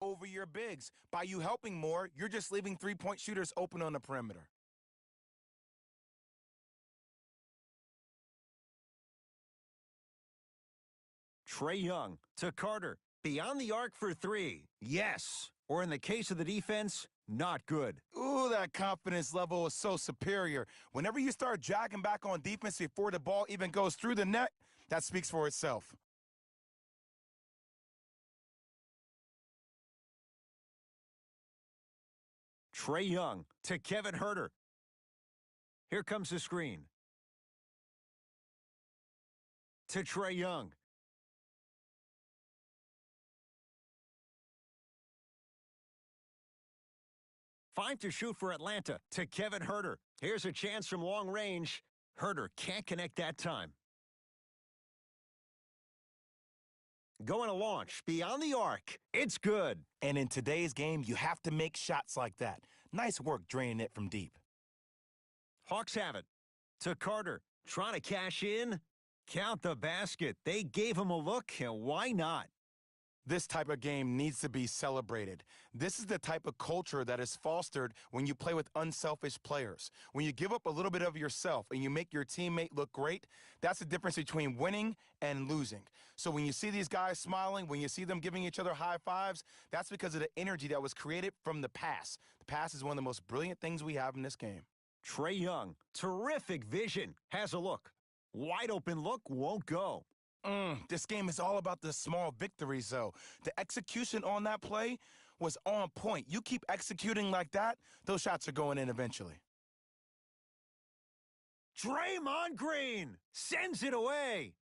over your bigs. By you helping more, you're just leaving three-point shooters open on the perimeter. Trae Young to Carter. Beyond the arc for three. Yes. Or in the case of the defense, not good. Ooh, that confidence level is so superior. Whenever you start jogging back on defense before the ball even goes through the net, that speaks for itself. Trae Young to Kevin Huerter. Here comes the screen. To Trae Young. Five to shoot for Atlanta to Kevin Huerter. Here's a chance from long range. Huerter can't connect that time. Going to launch beyond the arc. It's good. And in today's game, you have to make shots like that. Nice work draining it from deep. Hawks have it. To Carter. Trying to cash in. Count the basket. They gave him a look, and why not? This type of game needs to be celebrated. This is the type of culture that is fostered when you play with unselfish players. When you give up a little bit of yourself and you make your teammate look great, that's the difference between winning and losing. So when you see these guys smiling, when you see them giving each other high fives, that's because of the energy that was created from the pass. The pass is one of the most brilliant things we have in this game. Trae Young, terrific vision, has a look. Wide open look won't go. This game is all about the small victories, though. The execution on that play was on point. You keep executing like that, those shots are going in eventually. Draymond Green sends it away.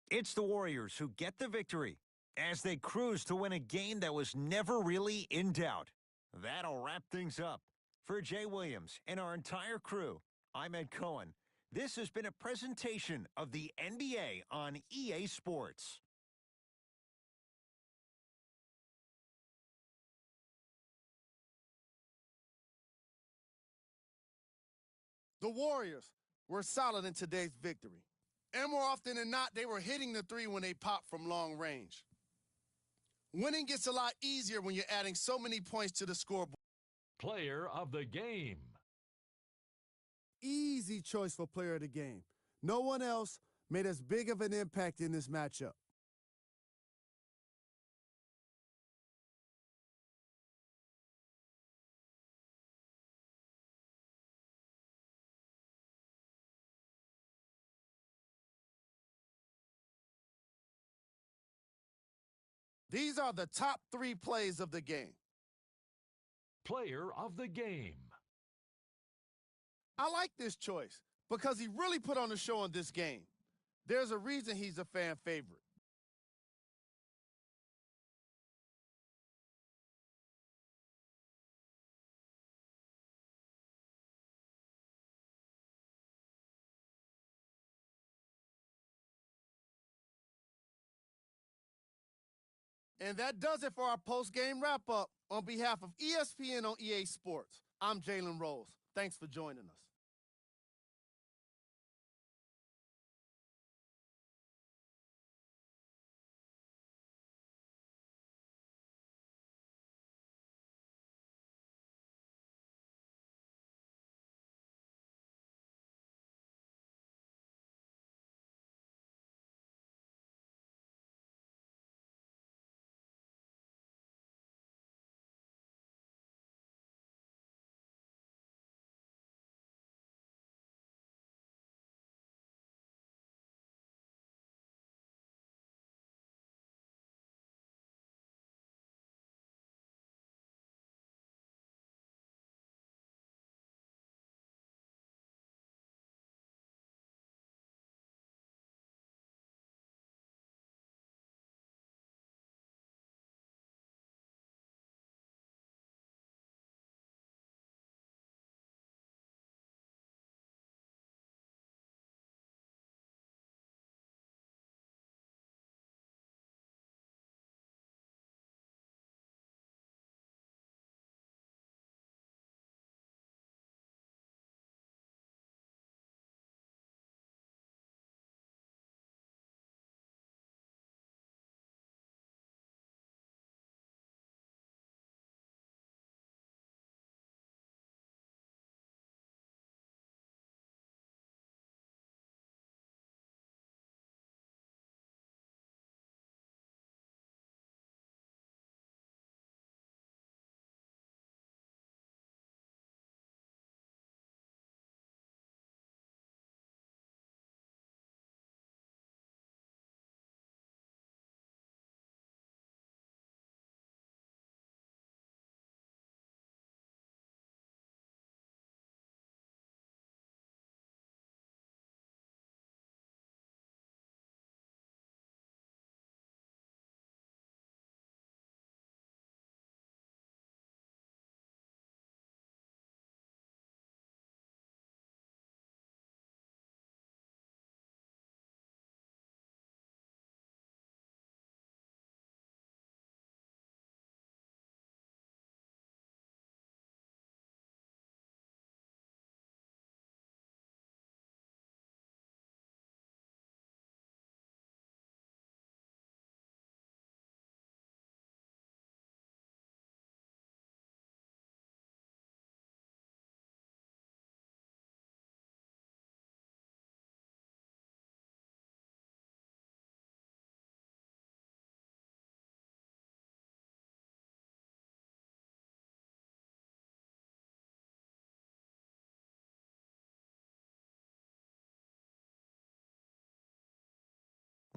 It's the Warriors who get the victory as they cruise to win a game that was never really in doubt. That'll wrap things up. For Jay Williams and our entire crew, I'm Ed Cohen. This has been a presentation of the NBA on EA Sports. The Warriors were solid in today's victory. And more often than not, they were hitting the three when they popped from long range. Winning gets a lot easier when you're adding so many points to the scoreboard. Player of the game. Easy choice for player of the game. No one else made as big of an impact in this matchup. These are the top 3 plays of the game. Player of the game. I like this choice because he really put on a show in this game. There's a reason he's a fan favorite. And that does it for our post-game wrap-up. On behalf of ESPN on EA Sports, I'm Jalen Rose. Thanks for joining us.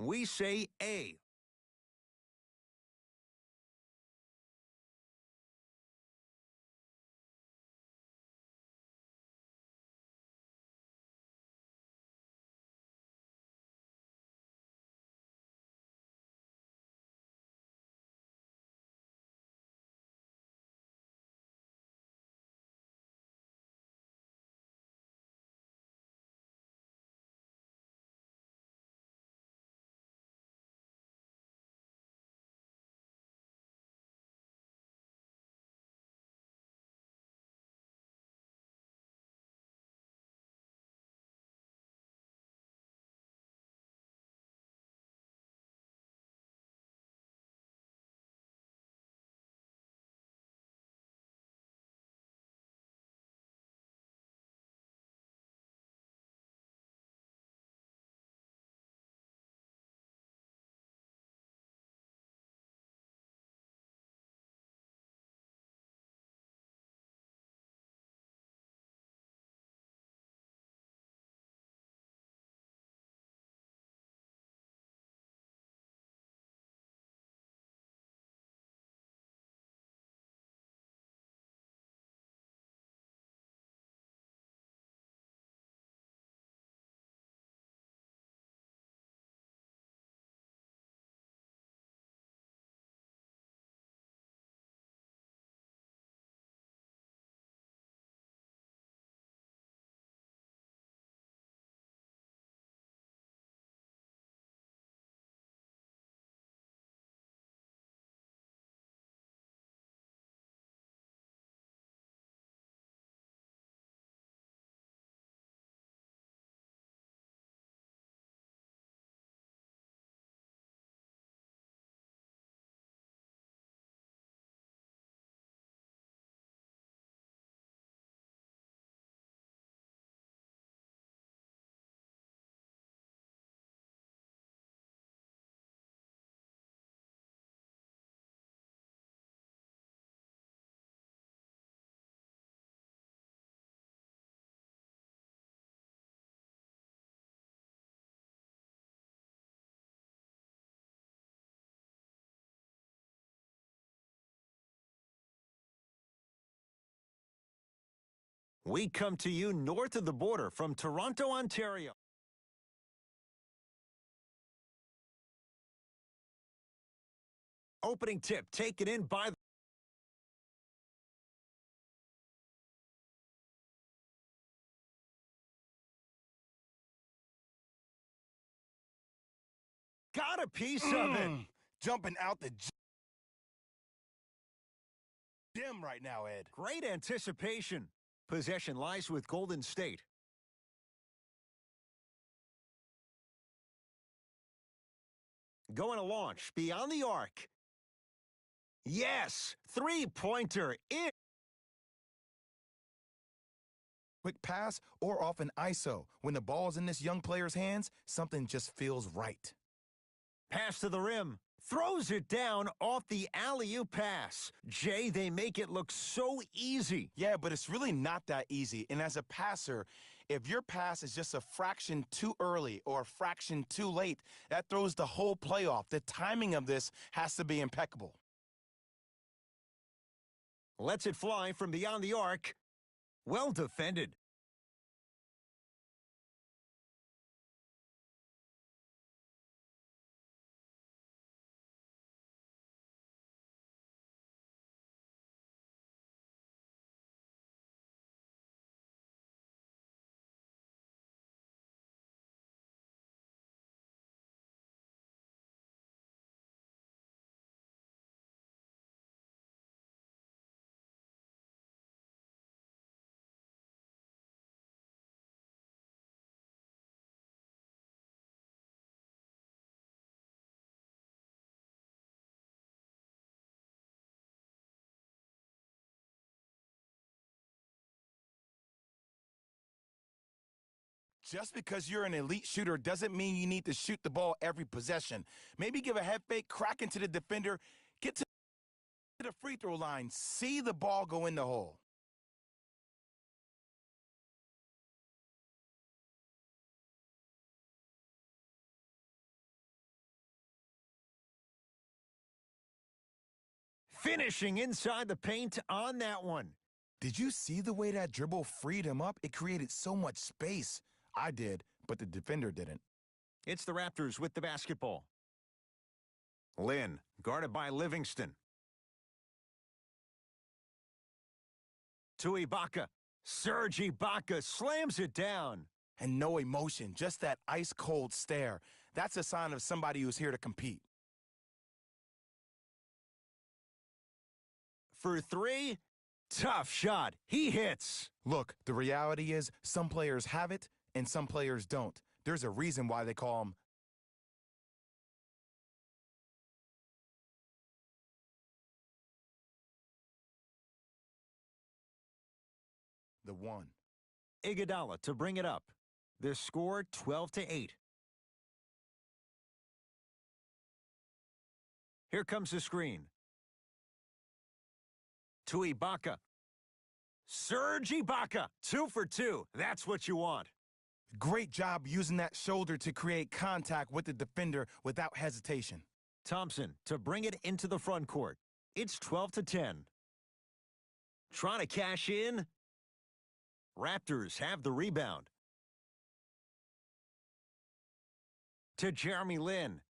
We say A. We come to you north of the border from Toronto, Ontario. Opening tip taken in by the... Got a piece of it. Jumping out the gym right now, Ed. Great anticipation. Possession lies with Golden State. Going to launch beyond the arc. Yes, three-pointer in. Quick pass or off an ISO. When the ball's in this young player's hands, something just feels right. Pass to the rim. Throws it down off the alley-oop pass. Jay, they make it look so easy. Yeah, but it's really not that easy. And as a passer, if your pass is just a fraction too early or a fraction too late, that throws the whole play off. The timing of this has to be impeccable. Lets it fly from beyond the arc. Well defended. Just because you're an elite shooter doesn't mean you need to shoot the ball every possession. Maybe give a head fake, crack into the defender, get to the free throw line, see the ball go in the hole. Finishing inside the paint on that one. Did you see the way that dribble freed him up? It created so much space. I did, but the defender didn't. It's the Raptors with the basketball. Lynn, guarded by Livingston. To Ibaka. Serge Ibaka slams it down. And no emotion, just that ice-cold stare. That's a sign of somebody who's here to compete. For three, tough shot. He hits. Look, the reality is some players have it and some players don't. There's a reason why they call them the one. Iguodala to bring it up. The score 12-8. Here comes the screen. To Ibaka. Serge Ibaka, 2 for 2. That's what you want. Great job using that shoulder to create contact with the defender without hesitation. Thompson to bring it into the front court. It's 12-10. Trying to cash in. Raptors have the rebound. To Jeremy Lin.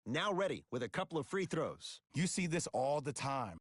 Now ready with a couple of free throws. You see this all the time.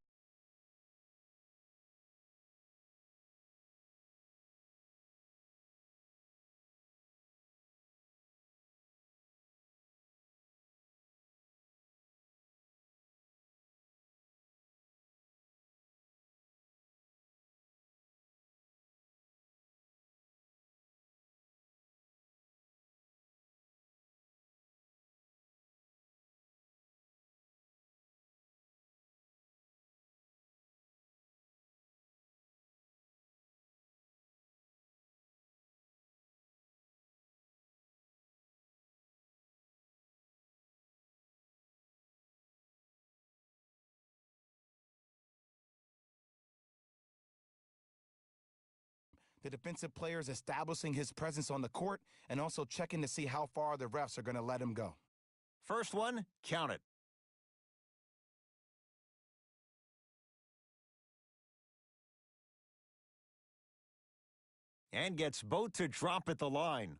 The defensive player is establishing his presence on the court and also checking to see how far the refs are going to let him go. First one, count it. And gets both to drop at the line.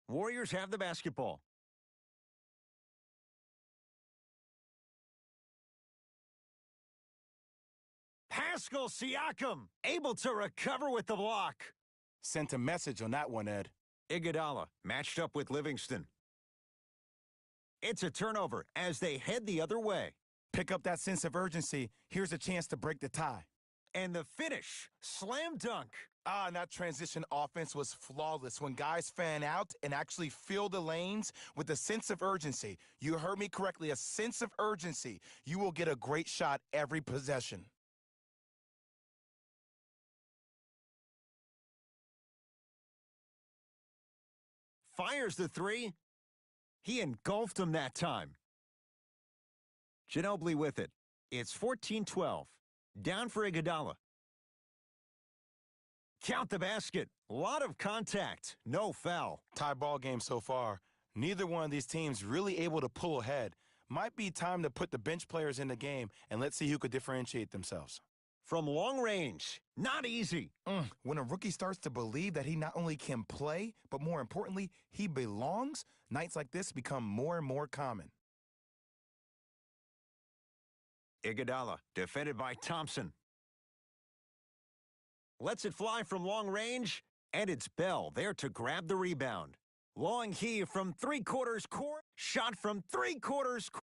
Warriors have the basketball. Pascal Siakam able to recover with the block. Sent a message on that one, Ed. Iguodala matched up with Livingston. It's a turnover as they head the other way. Pick up that sense of urgency. Here's a chance to break the tie. And the finish, slam dunk. And that transition offense was flawless. When guys fan out and actually fill the lanes with a sense of urgency, you heard me correctly, a sense of urgency, you will get a great shot every possession. Fires the three. He engulfed him that time. Ginobili with it. It's 14-12. Down for Iguodala. Count the basket. A lot of contact. No foul. Tie ball game so far. Neither one of these teams really able to pull ahead. Might be time to put the bench players in the game and let's see who could differentiate themselves. From long range. Not easy. When a rookie starts to believe that he not only can play, but more importantly, he belongs, nights like this become more and more common. Iguodala, defended by Thompson. Lets it fly from long range, and it's Bell there to grab the rebound. Long heave from three-quarters court, shot from three-quarters court.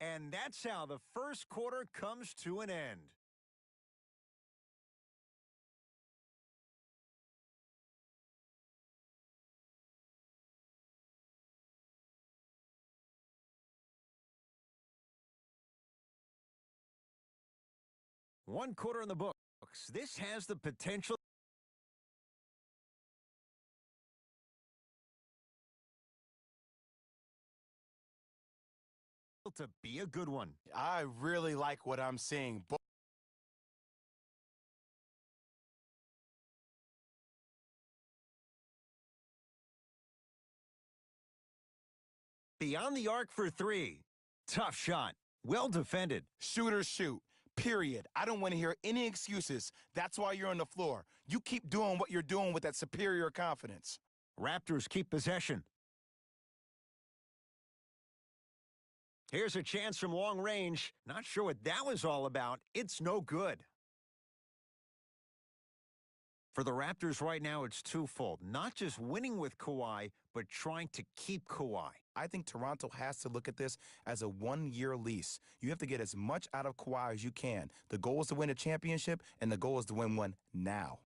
And that's how the first quarter comes to an end. One quarter in the books. This has the potential to be a good one. I really like what I'm seeing. Beyond the arc for three. Tough shot. Well defended. Shooters shoot. Period. I don't want to hear any excuses. That's why you're on the floor. You keep doing what you're doing with that superior confidence. Raptors keep possession. Here's a chance from long range. Not sure what that was all about. It's no good. For the Raptors right now, it's twofold. Not just winning with Kawhi, but trying to keep Kawhi. I think Toronto has to look at this as a one-year lease. You have to get as much out of Kawhi as you can. The goal is to win a championship, and the goal is to win one now.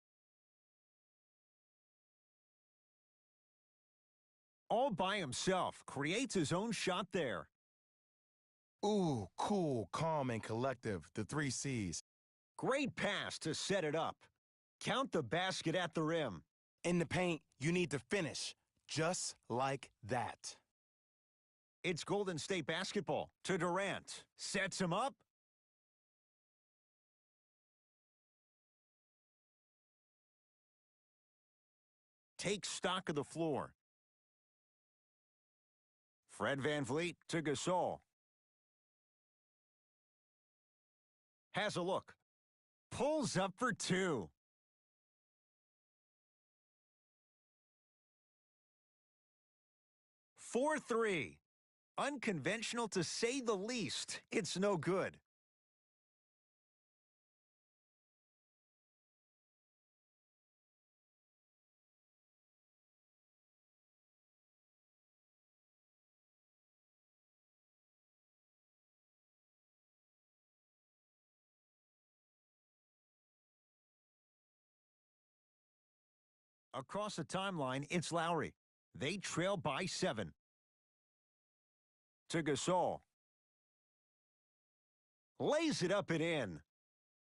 All by himself, creates his own shot there. Ooh, cool, calm, and collective. The 3 C's. Great pass to set it up. Count the basket at the rim. In the paint, you need to finish. Just like that. It's Golden State basketball to Durant. Sets him up. Takes stock of the floor. Fred VanVleet to Gasol. Has a look. Pulls up for two. For three. Unconventional to say the least. It's no good. Across the timeline, it's Lowry. They trail by 7. To Gasol. Lays it up and in.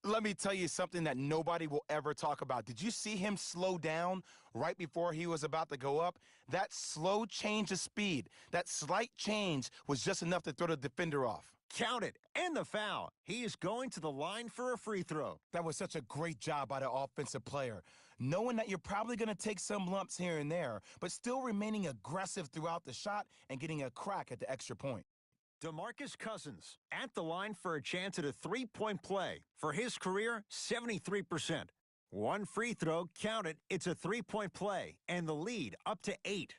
Let me tell you something that nobody will ever talk about. Did you see him slow down right before he was about to go up? That slow change of speed, that slight change was just enough to throw the defender off. Count it. And the foul. He is going to the line for a free throw. That was such a great job by the offensive player. Knowing that you're probably going to take some lumps here and there, but still remaining aggressive throughout the shot and getting a crack at the extra point. DeMarcus Cousins at the line for a chance at a three-point play. For his career, 73%. One free throw, count it, it's a three-point play, and the lead up to 8.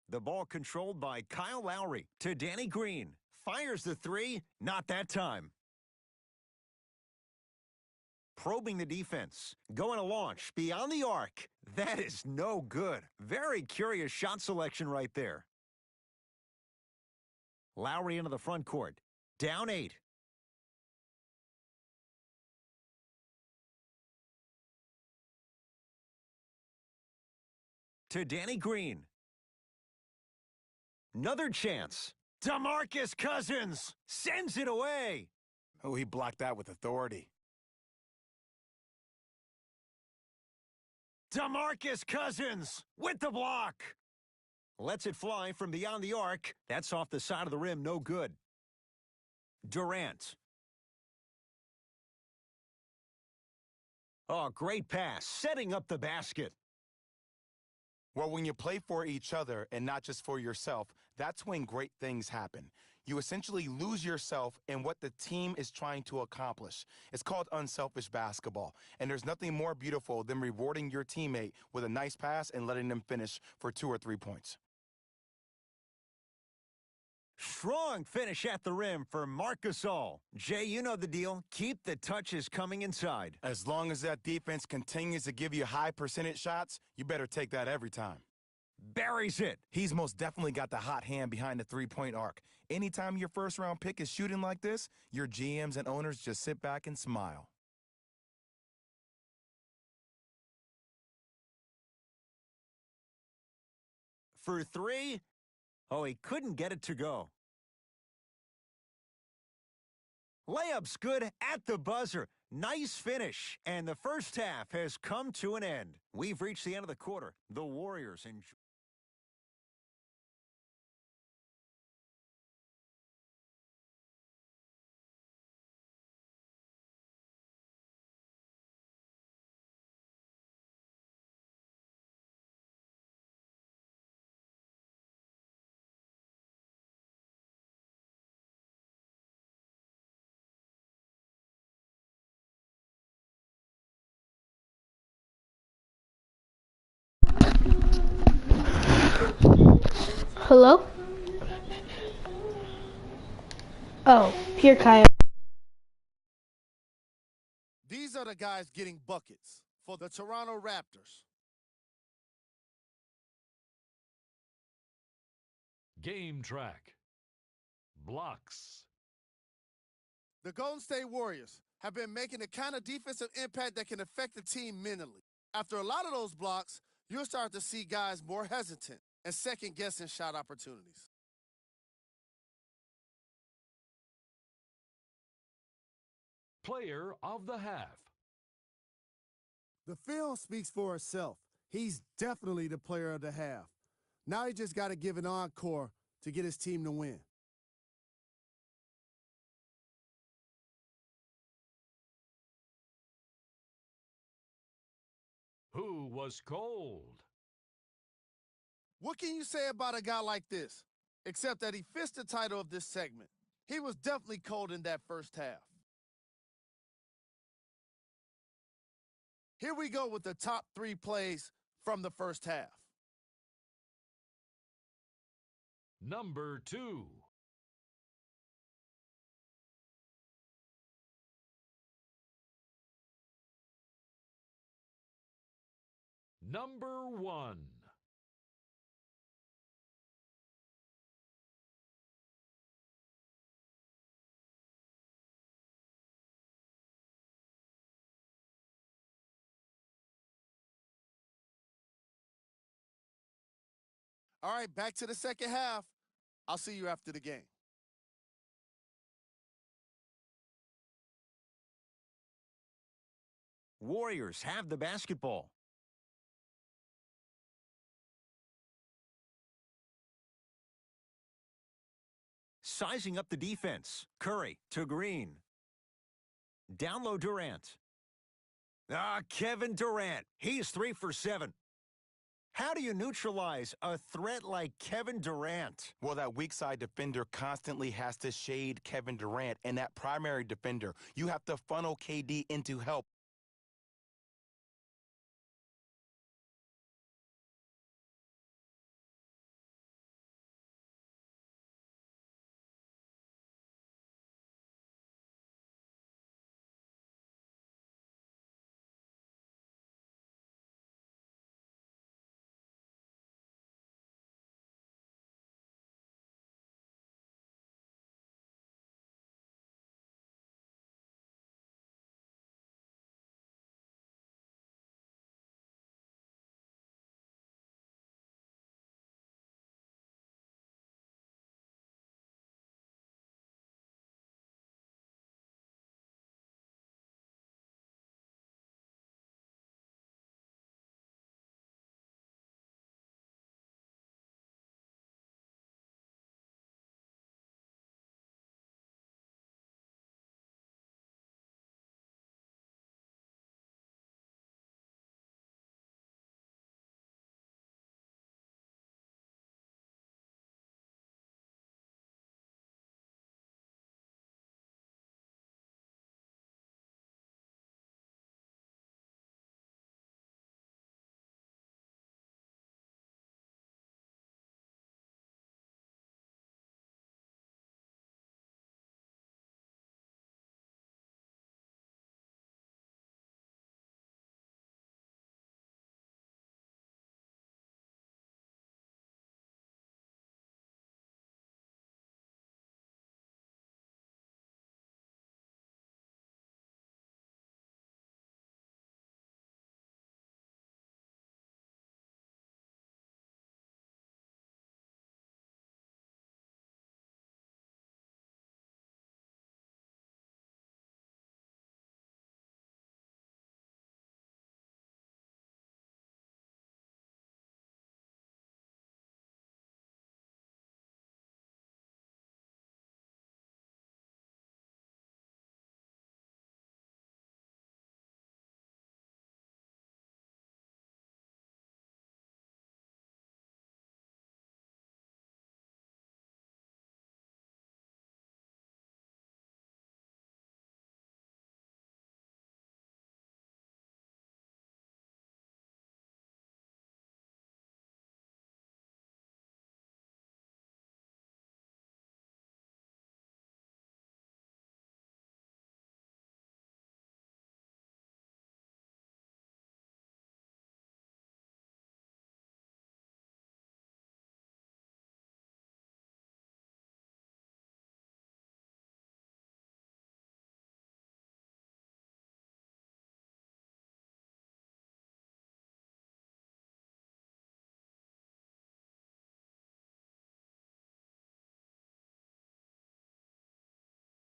The ball controlled by Kyle Lowry to Danny Green. Fires the three, not that time. Probing the defense. Going to launch beyond the arc. That is no good. Very curious shot selection right there. Lowry into the front court. Down 8. To Danny Green. Another chance. DeMarcus Cousins sends it away. Oh, he blocked that with authority. DeMarcus Cousins with the block. Lets it fly from beyond the arc. That's off the side of the rim, no good. Durant. Oh, great pass, setting up the basket. Well, when you play for each other and not just for yourself, that's when great things happen. You essentially lose yourself in what the team is trying to accomplish. It's called unselfish basketball. And there's nothing more beautiful than rewarding your teammate with a nice pass and letting them finish for 2 or 3 points. Strong finish at the rim for Marc Gasol. Jay, you know the deal. Keep the touches coming inside. As long as that defense continues to give you high percentage shots, you better take that every time. Buries it. He's most definitely got the hot hand behind the three-point arc. Anytime your first-round pick is shooting like this, your GMs and owners just sit back and smile. For 3. Oh, he couldn't get it to go. Layup's good at the buzzer. Nice finish. And the first half has come to an end. We've reached the end of the quarter. The Warriors enjoy. Hello? Oh, here, Kyle. These are the guys getting buckets for the Toronto Raptors. Game track. Blocks. The Golden State Warriors have been making the kind of defensive impact that can affect the team mentally. After a lot of those blocks, you'll start to see guys more hesitant and second-guessing shot opportunities. Player of the half. The film speaks for itself. He's definitely the player of the half. Now he just got to give an encore to get his team to win. Who was cold? What can you say about a guy like this? Except that he fits the title of this segment. He was definitely cold in that first half. Here we go with the top 3 plays from the first half. Number 2. Number 1. All right, back to the second half. I'll see you after the game. Warriors have the basketball. Sizing up the defense. Curry to Green. Down low Durant. Kevin Durant. He's 3 for 7. How do you neutralize a threat like Kevin Durant? Well, that weak side defender constantly has to shade Kevin Durant, and that primary defender, you have to funnel KD into help.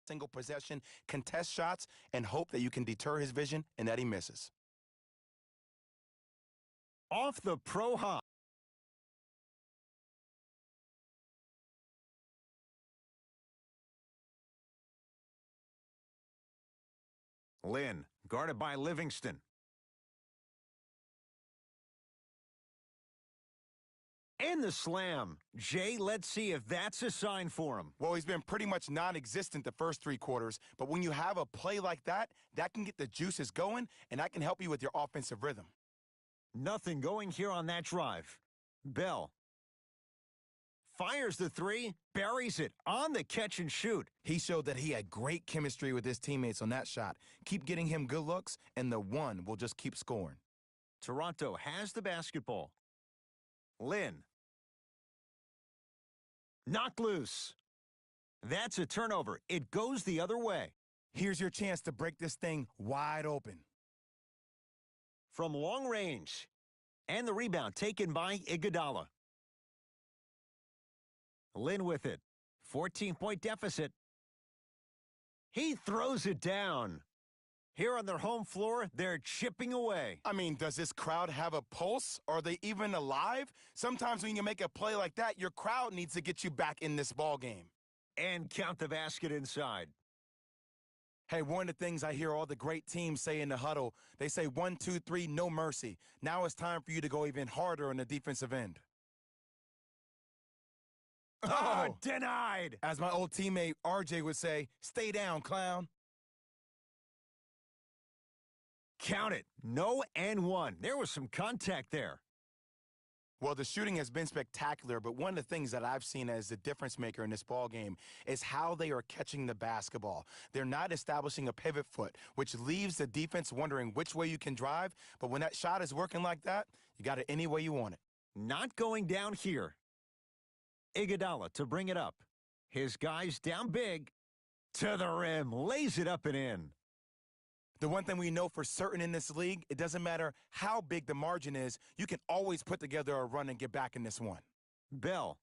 single possession, contest shots, and hope that you can deter his vision and that he misses. Off the pro hop. Lynn, guarded by Livingston. And the slam. Jay, let's see if that's a sign for him. Well, he's been pretty much non-existent the first 3 quarters, but when you have a play like that, that can get the juices going, and that can help you with your offensive rhythm. Nothing going here on that drive. Bell fires the 3, buries it on the catch and shoot. He showed that he had great chemistry with his teammates on that shot. Keep getting him good looks, and the one will just keep scoring. Toronto has the basketball. Lynn. Knocked loose. That's a turnover. It goes the other way. Here's your chance to break this thing wide open. From long range. And the rebound taken by Iguodala. Lynn with it. 14-point deficit. He throws it down. Here on their home floor, they're chipping away. I mean, does this crowd have a pulse? Are they even alive? Sometimes when you make a play like that, your crowd needs to get you back in this ball game. And count the basket inside. Hey, one of the things I hear all the great teams say in the huddle, they say 1, 2, 3, no mercy. Now it's time for you to go even harder on the defensive end. Oh, denied. As my old teammate RJ would say, stay down, clown. Count it. No and 1. There was some contact there. Well, the shooting has been spectacular, but one of the things that I've seen as the difference maker in this ball game is how they are catching the basketball. They're not establishing a pivot foot, which leaves the defense wondering which way you can drive. But when that shot is working like that, you got it any way you want it. Not going down here. Iguodala to bring it up. His guys down big. To the rim. Lays it up and in. The one thing we know for certain in this league, it doesn't matter how big the margin is, you can always put together a run and get back in this one. Bell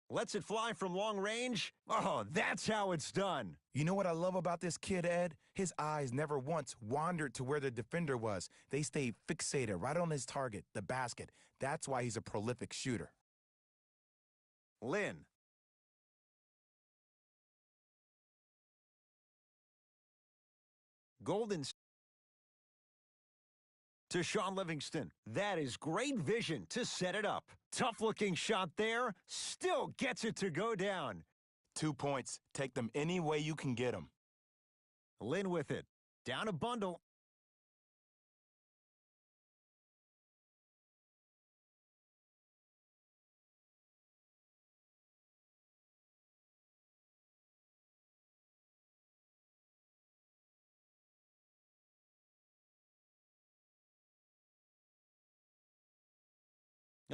lets it fly from long range. Oh, that's how it's done. You know what I love about this kid, Ed? His eyes never once wandered to where the defender was. They stayed fixated right on his target, the basket. That's why he's a prolific shooter. Lynn. Golden to Sean Livingston. That is great vision to set it up. Tough-looking shot there. Still gets it to go down. 2 points. Take them any way you can get them. Lynn with it. Down a bundle.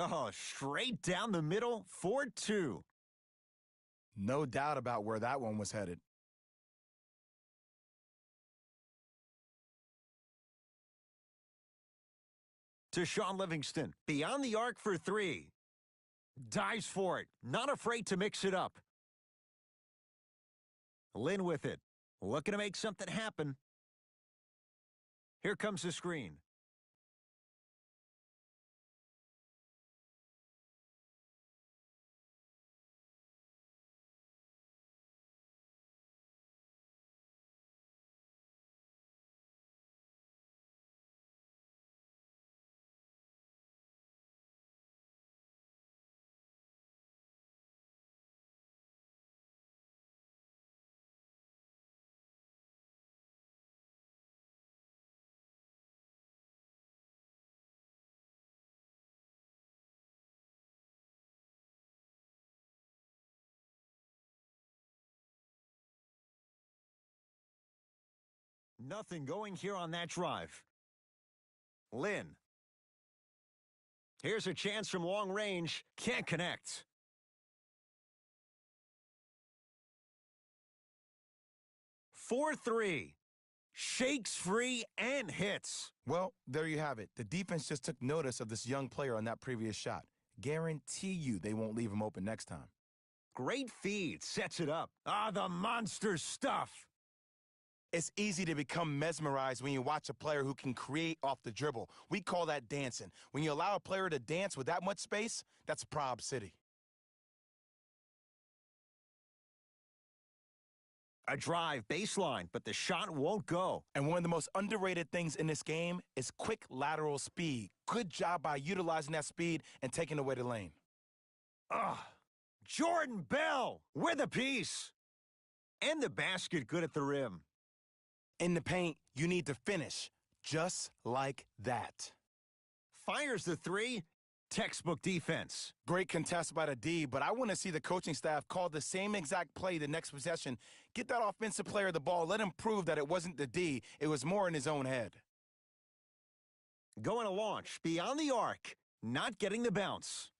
Oh, straight down the middle, 4-2. No doubt about where that one was headed. To Sean Livingston, beyond the arc for 3. Dives for it, not afraid to mix it up. Lynn with it, looking to make something happen. Here comes the screen. Nothing going here on that drive. Lynn. Here's a chance from long range. Can't connect. For 3. Shakes free and hits. Well, there you have it. The defense just took notice of this young player on that previous shot. Guarantee you they won't leave him open next time. Great feed, sets it up. Ah, the monster stuff. It's easy to become mesmerized when you watch a player who can create off the dribble. We call that dancing. When you allow a player to dance with that much space, that's Prob City. A drive baseline, but the shot won't go. And one of the most underrated things in this game is quick lateral speed. Good job by utilizing that speed and taking away the lane. Ugh. Jordan Bell with a piece. And the basket good at the rim. In the paint, you need to finish just like that. Fires the three. Textbook defense. Great contest by the D, but I want to see the coaching staff call the same exact play the next possession. Get that offensive player the ball. Let him prove that it wasn't the D. It was more in his own head. Going to launch beyond the arc. Not getting the bounce.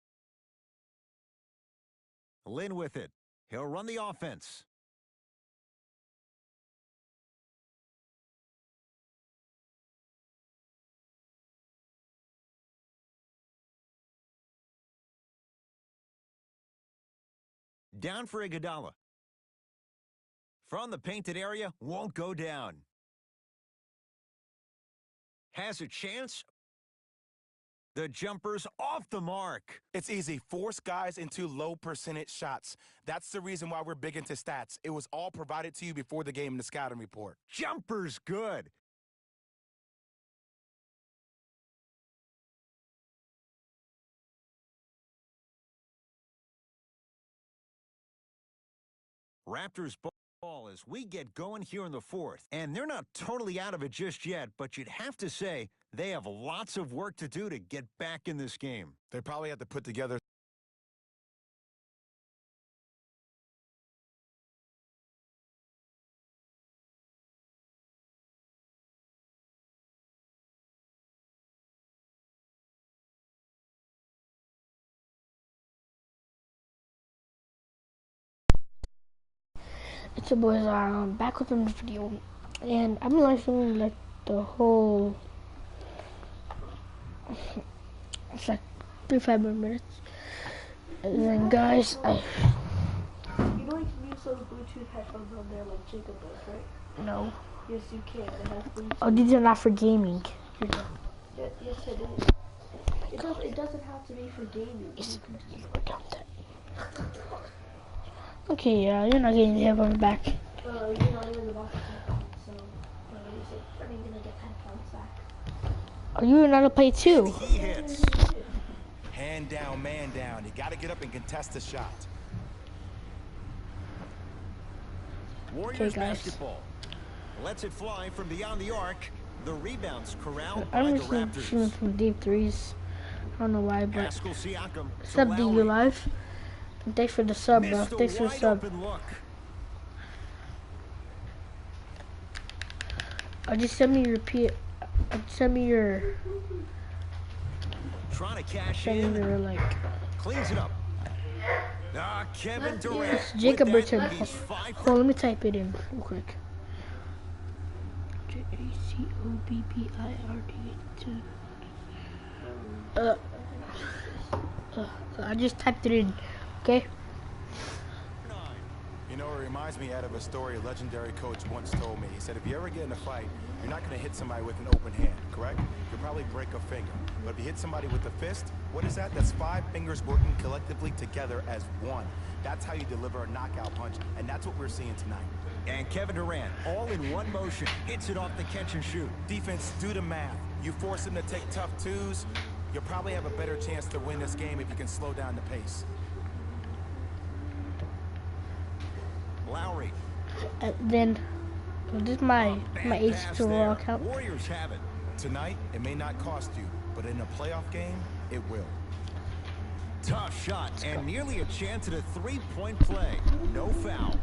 Lynn with it. He'll run the offense. Down for Iguodala. From the painted area, won't go down. Has a chance. The jumper's off the mark. It's easy. Force guys into low percentage shots. That's the reason why we're big into stats. It was all provided to you before the game in the scouting report. Jumper's good. Raptors ball as we get going here in the fourth. And they're not totally out of it just yet, but you'd have to say they have lots of work to do to get back in this game. They probably have to put together It's your boys back with another video, and I've been live streaming like the whole, it's like 3-5 more minutes, and then guys, You know you can use those Bluetooth headphones on there like Jacob does, right? no. Yes, you can. It has Bluetooth. Oh, these are not for gaming. Yes, it is. It doesn't have to be for gaming. Okay, yeah, you're not getting the headphones back. You're not even the box headphones, so are you gonna get headphones back? Are you another play too? He hits. hand down, man down. You got to get up and contest the shot. Warriors guys. basketball. Lets it fly from beyond the arc. The rebounds corralled by I'm the just shooting Raptors. from deep threes. I don't know why, but Pascal Siakam to sub D, you Lowry. live? Thanks for the sub, bro. Missed a Thanks for the wide sub. open look. Just send me your send me your Trying to cash send me in. your like. Cleans it up. Kevin Durant. Jacob with Richard. that, he's 5 for Hold on, let me type it in real quick. JACOBBIRD. I just typed it in. Okay. You know, it reminds me out of a story a legendary coach once told me. He said, if you ever get in a fight, you're not going to hit somebody with an open hand, correct? You'll probably break a finger. But if you hit somebody with a fist, what is that? That's 5 fingers working collectively together as one. That's how you deliver a knockout punch, and that's what we're seeing tonight. And Kevin Durant, all in one motion, hits it off the catch and shoot. Defense, do the math. You force them to take tough twos, you'll probably have a better chance to win this game if you can slow down the pace. Lowry. Then this is my Bad age pass to there. raw account. Warriors have it. Tonight, it may not cost you, but in a playoff game, it will. Tough shot and nearly a chance at a three-point play. No foul.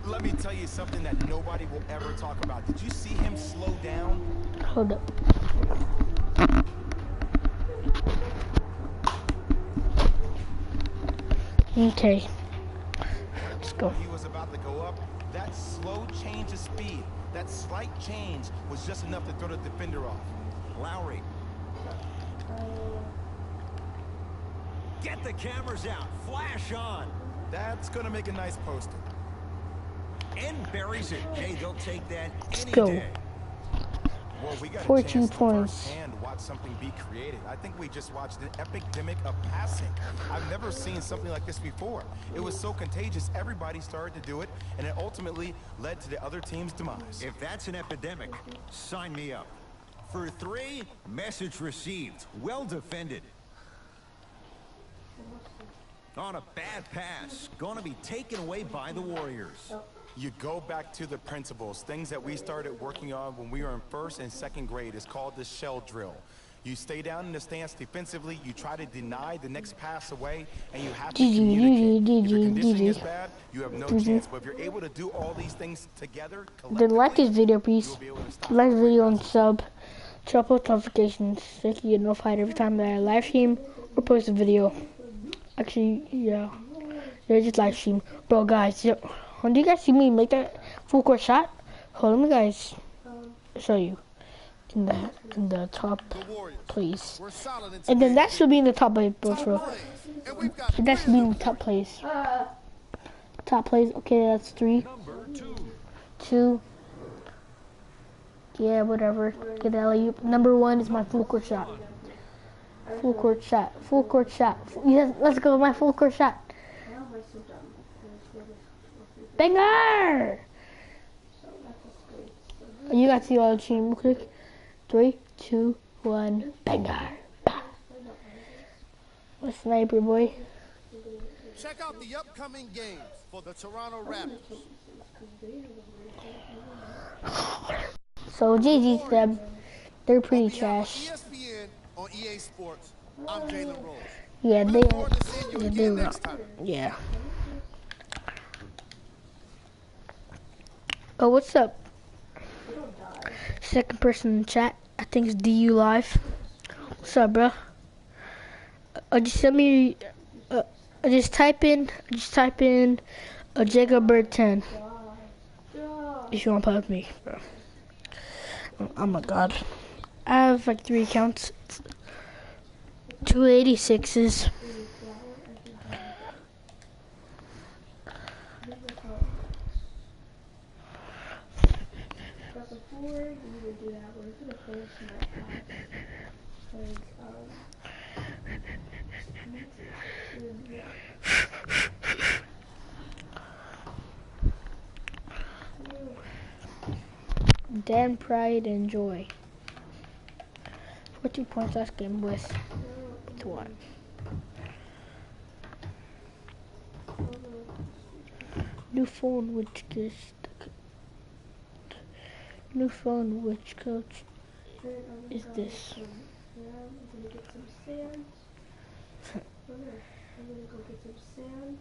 Let me tell you something that nobody will ever talk about. Did you see him slow down? Hold up. Okay. Let's go. He was about to go up. That slow change of speed, that slight change was just enough to throw the defender off. Lowry. Get the cameras out. Flash on. That's gonna make a nice poster. And buries it. Hey, they'll take that any go. day. Well, we got a 14 chance to points. firsthand watch something be created. I think we just watched an epidemic of passing. I've never seen something like this before. It was so contagious, everybody started to do it, and it ultimately led to the other team's demise. If that's an epidemic, sign me up. For 3, message received. Well defended. On a bad pass. Gonna be taken away by the Warriors. You go back to the principles, things that we started working on when we were in 1st and 2nd grade. It's called the shell drill. You stay down in the stance defensively, you try to deny the next pass away, and you have to communicate. If your conditioning is bad, you have no chance. But if you're able to do all these things together, Then like this video, please. Like the video and sub. Turn on post notifications so you can get notified every time that I live stream or post a video. Actually, yeah. Yeah, just live stream. Bro, guys, when do you guys see me make that full court shot? Hold on, let me guys show you in the top, please. And then that should be in the top place, bro. That should be in the top place. Top place. Okay, that's 3. Number 2. 2. Yeah, whatever. Get the alley-oop. Number 1 is my full court shot. Full court shot. Full court shot. Yes, let's go with my full court shot. Banger! You got to see all the team real quick. 3, 2, 1, banger. Bah. A sniper, boy. Check out the upcoming games for the Toronto Raptors. So GG to them. They're pretty On behalf of trash. ESPN on EA Sports, I'm Jalen Rose. Yeah, We they look forward to seeing you yeah, again next time. yeah. Oh, what's up? Second person in chat. I think it's DU Live. What's up, bro? Just send me. Just type in a Jacob Bird 10 if you want to play with me, bro. Oh my god. I have like 3 accounts. 286s. Dan Pride and Joy. 14 points last game with 1. New phone, which coach is this? I'm gonna get some sand. I'm gonna go get some sand.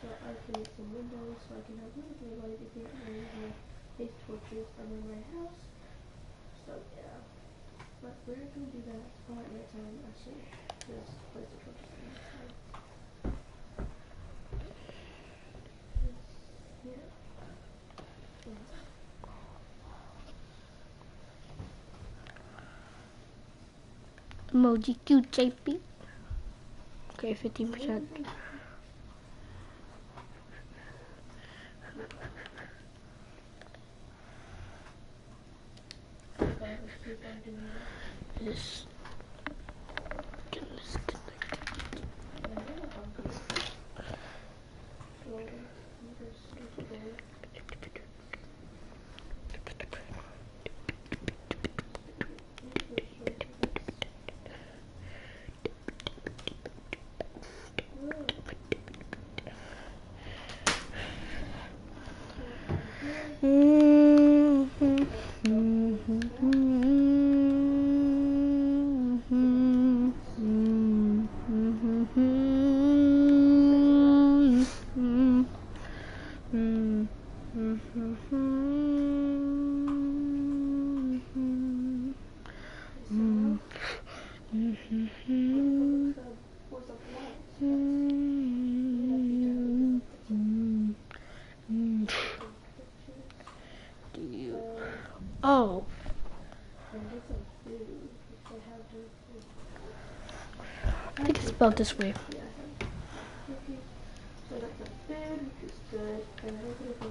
So I can make some windows so I can have everybody to get my face torches done in my house. So yeah. But we're gonna do that all at night time actually. Just place the torches in the time. Yeah. Emoji cute JP. Okay, 15%. This. Oh. I think it's about this way. And I'm gonna go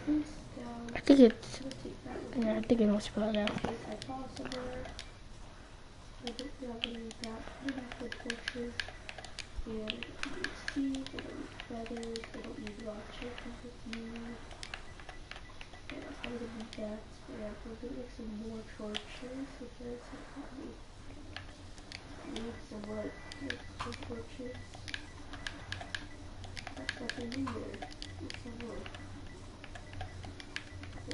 face down. I think it's. I'm gonna take that one. Yeah, I think it was spelled out. In case I fall somewhere. I don't feel like I'm gonna use that. I'm gonna have the torches. And I don't need seeds, I don't need feathers, I don't need raw chicken with you. And I'm probably gonna need that. And we're gonna make some more torches because I probably need some wood to make some torches. That's nothing in there. Need some wood.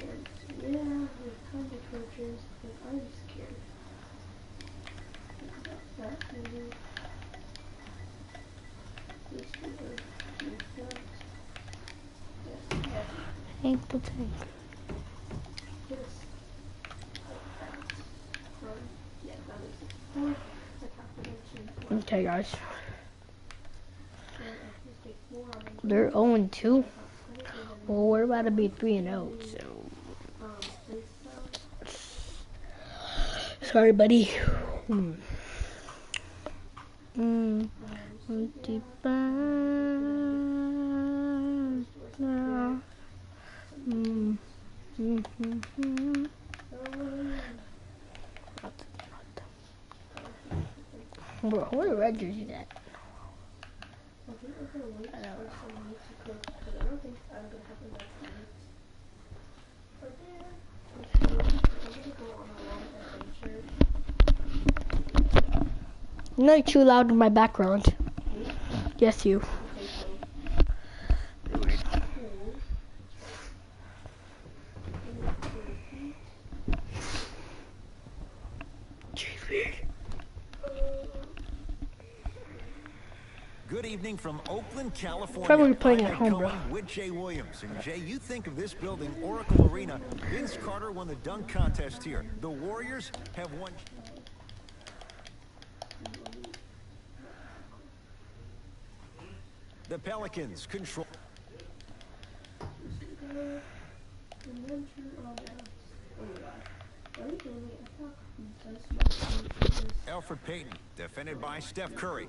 And yeah, we have tons of torches, but I'm scared. Think about that maybe. Tank the tank. Okay, guys. They're 0-2. Well, we're about to be 3-0, so. Sorry, buddy. Bro, where the red jersey at? You're not too loud in my background. Yes, you. Good evening from Oakland, California. Probably playing at I'm home, bro. Cohen with Jay Williams. And Jay, you think of this building, Oracle Arena. Vince Carter won the dunk contest here. The Warriors have won. The Pelicans control. Alfred Payton, defended by Steph Curry.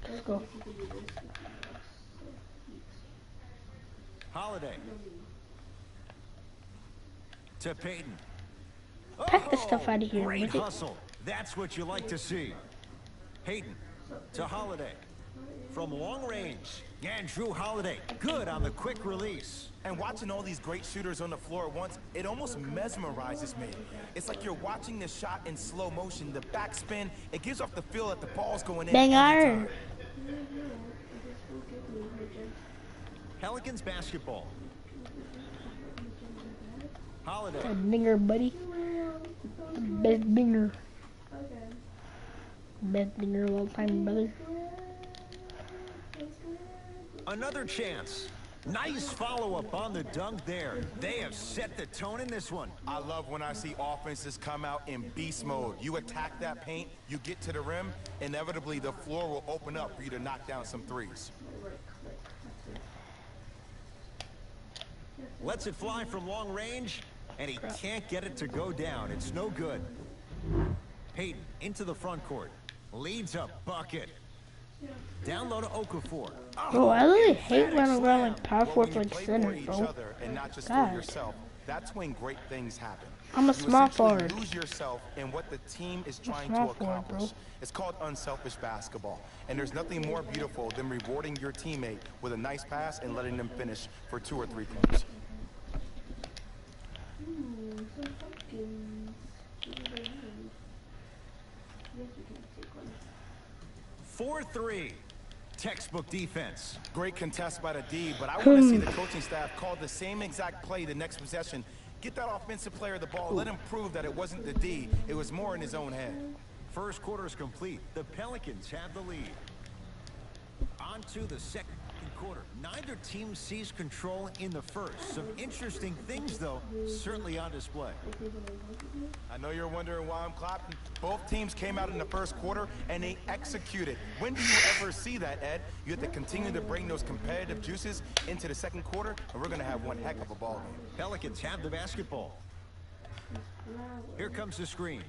Let's go. Holiday. To Payton. Pack the stuff out of here. Great With it. hustle. That's what you like to see. Payton to Holiday. From long range. And Drew Holiday. Good on the quick release. And watching all these great shooters on the floor at once, it almost mesmerizes me. It's like you're watching the shot in slow motion. The backspin, it gives off the feel that the ball's going in. Bang every iron. time. Pelicans basketball. Holiday. That binger, buddy. The best binger. Best binger of all time, brother. Another chance. Nice follow-up on the dunk there. They have set the tone in this one. I love when I see offenses come out in beast mode. You attack that paint, you get to the rim, inevitably the floor will open up for you to knock down some threes. Lets it fly from long range, and he can't get it to go down. It's no good. Payton into the front court. Leads a bucket. Down low to Okafor. Bro, I really hate when I'm going like power Well, forward when you like play center, for each bro. other and not just God. for yourself, that's when great things happen. I'm a You small essentially forward. lose yourself in what the team is trying small to forward, accomplish. bro. It's called unselfish basketball. And there's nothing more beautiful than rewarding your teammate with a nice pass and letting them finish for 2 or 3 points. Some pumpkins. 4-3. Textbook defense. Great contest by the D, but I want to see the coaching staff call the same exact play the next possession. Get that offensive player the ball. Let him prove that it wasn't the D. It was more in his own head. First quarter is complete. The Pelicans have the lead. On to the second quarter. Neither team sees control in the first. Some interesting things, though, certainly on display. I know you're wondering why I'm clapping. Both teams came out in the first quarter, and they executed. When do you ever see that, Ed? You have to continue to bring those competitive juices into the second quarter, and we're going to have one heck of a ball game. Pelicans have the basketball. Here comes the screen.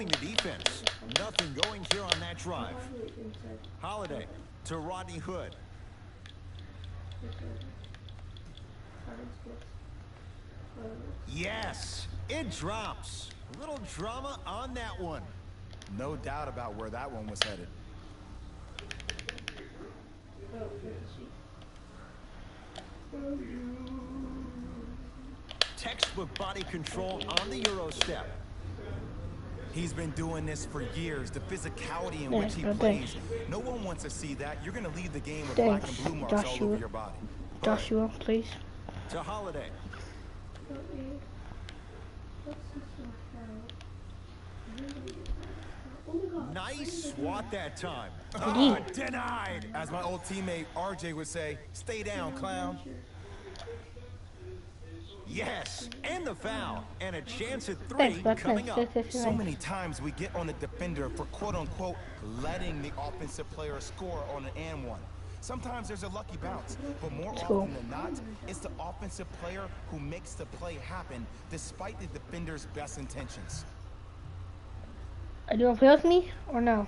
moving the defense. Nothing going here on that drive. Holiday to Rodney Hood. Yes, it drops. A little drama on that one. No doubt about where that one was headed. Textbook body control on the Euro step. He's been doing this for years. The physicality in which he plays. No one wants to see that. You're going to leave the game with black and blue marks all over your body. Joshua, please. To Holiday. Nice swat that time. Oh, denied. As my old teammate RJ would say, stay down, clown. Yes, and the foul, and a chance at 3 coming up. So many times we get on the defender for quote-unquote letting the offensive player score on an and one. Sometimes there's a lucky bounce, but more often than not, it's the offensive player who makes the play happen despite the defender's best intentions. Are you gonna play with me or no?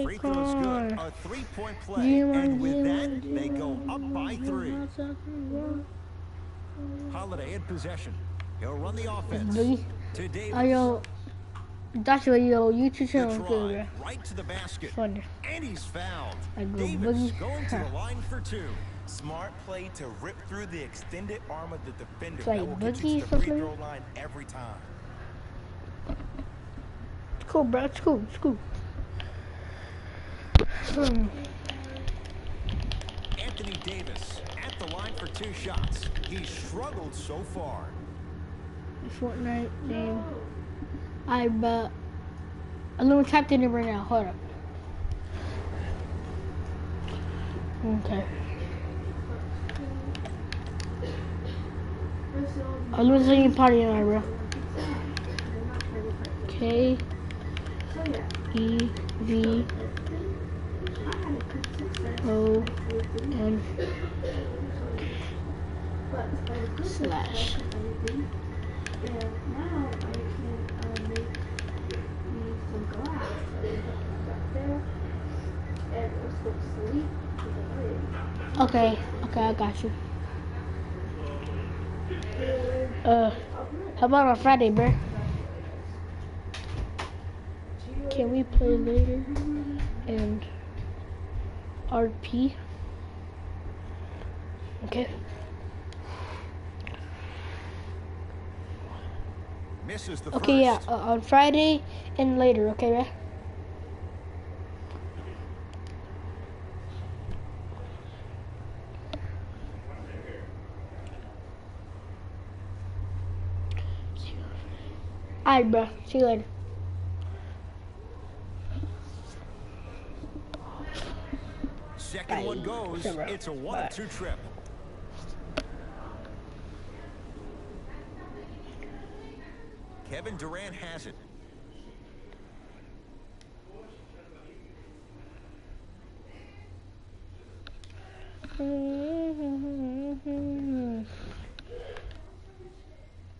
Free throw's good. A 3-point play, and with that, they go up by 3. Holiday in possession. He'll run the offense. To Davis. Joshua, YouTube channel The good, try, right to the basket. Fun. And he's fouled. Boogie. Davis going to the line for 2. Smart play to rip through the extended arm of the defender. It's like that will get you to the free throw line every time. It's cool, bro. It's cool. It's cool. Anthony Davis at the line for 2 shots. He's struggled so far. Fortnite name. I'm gonna type it in right now. Hold up. Okay. I'm losing party now, bro. K E V O N slash. Okay, I got you. How about on Friday, bro? Can we play later? And RP? Okay. Misses the Okay, yeah, first. on Friday and later, okay, right? Alright, bro. See you later. Second one goes. It's a 1-2 trip. Kevin Durant has it.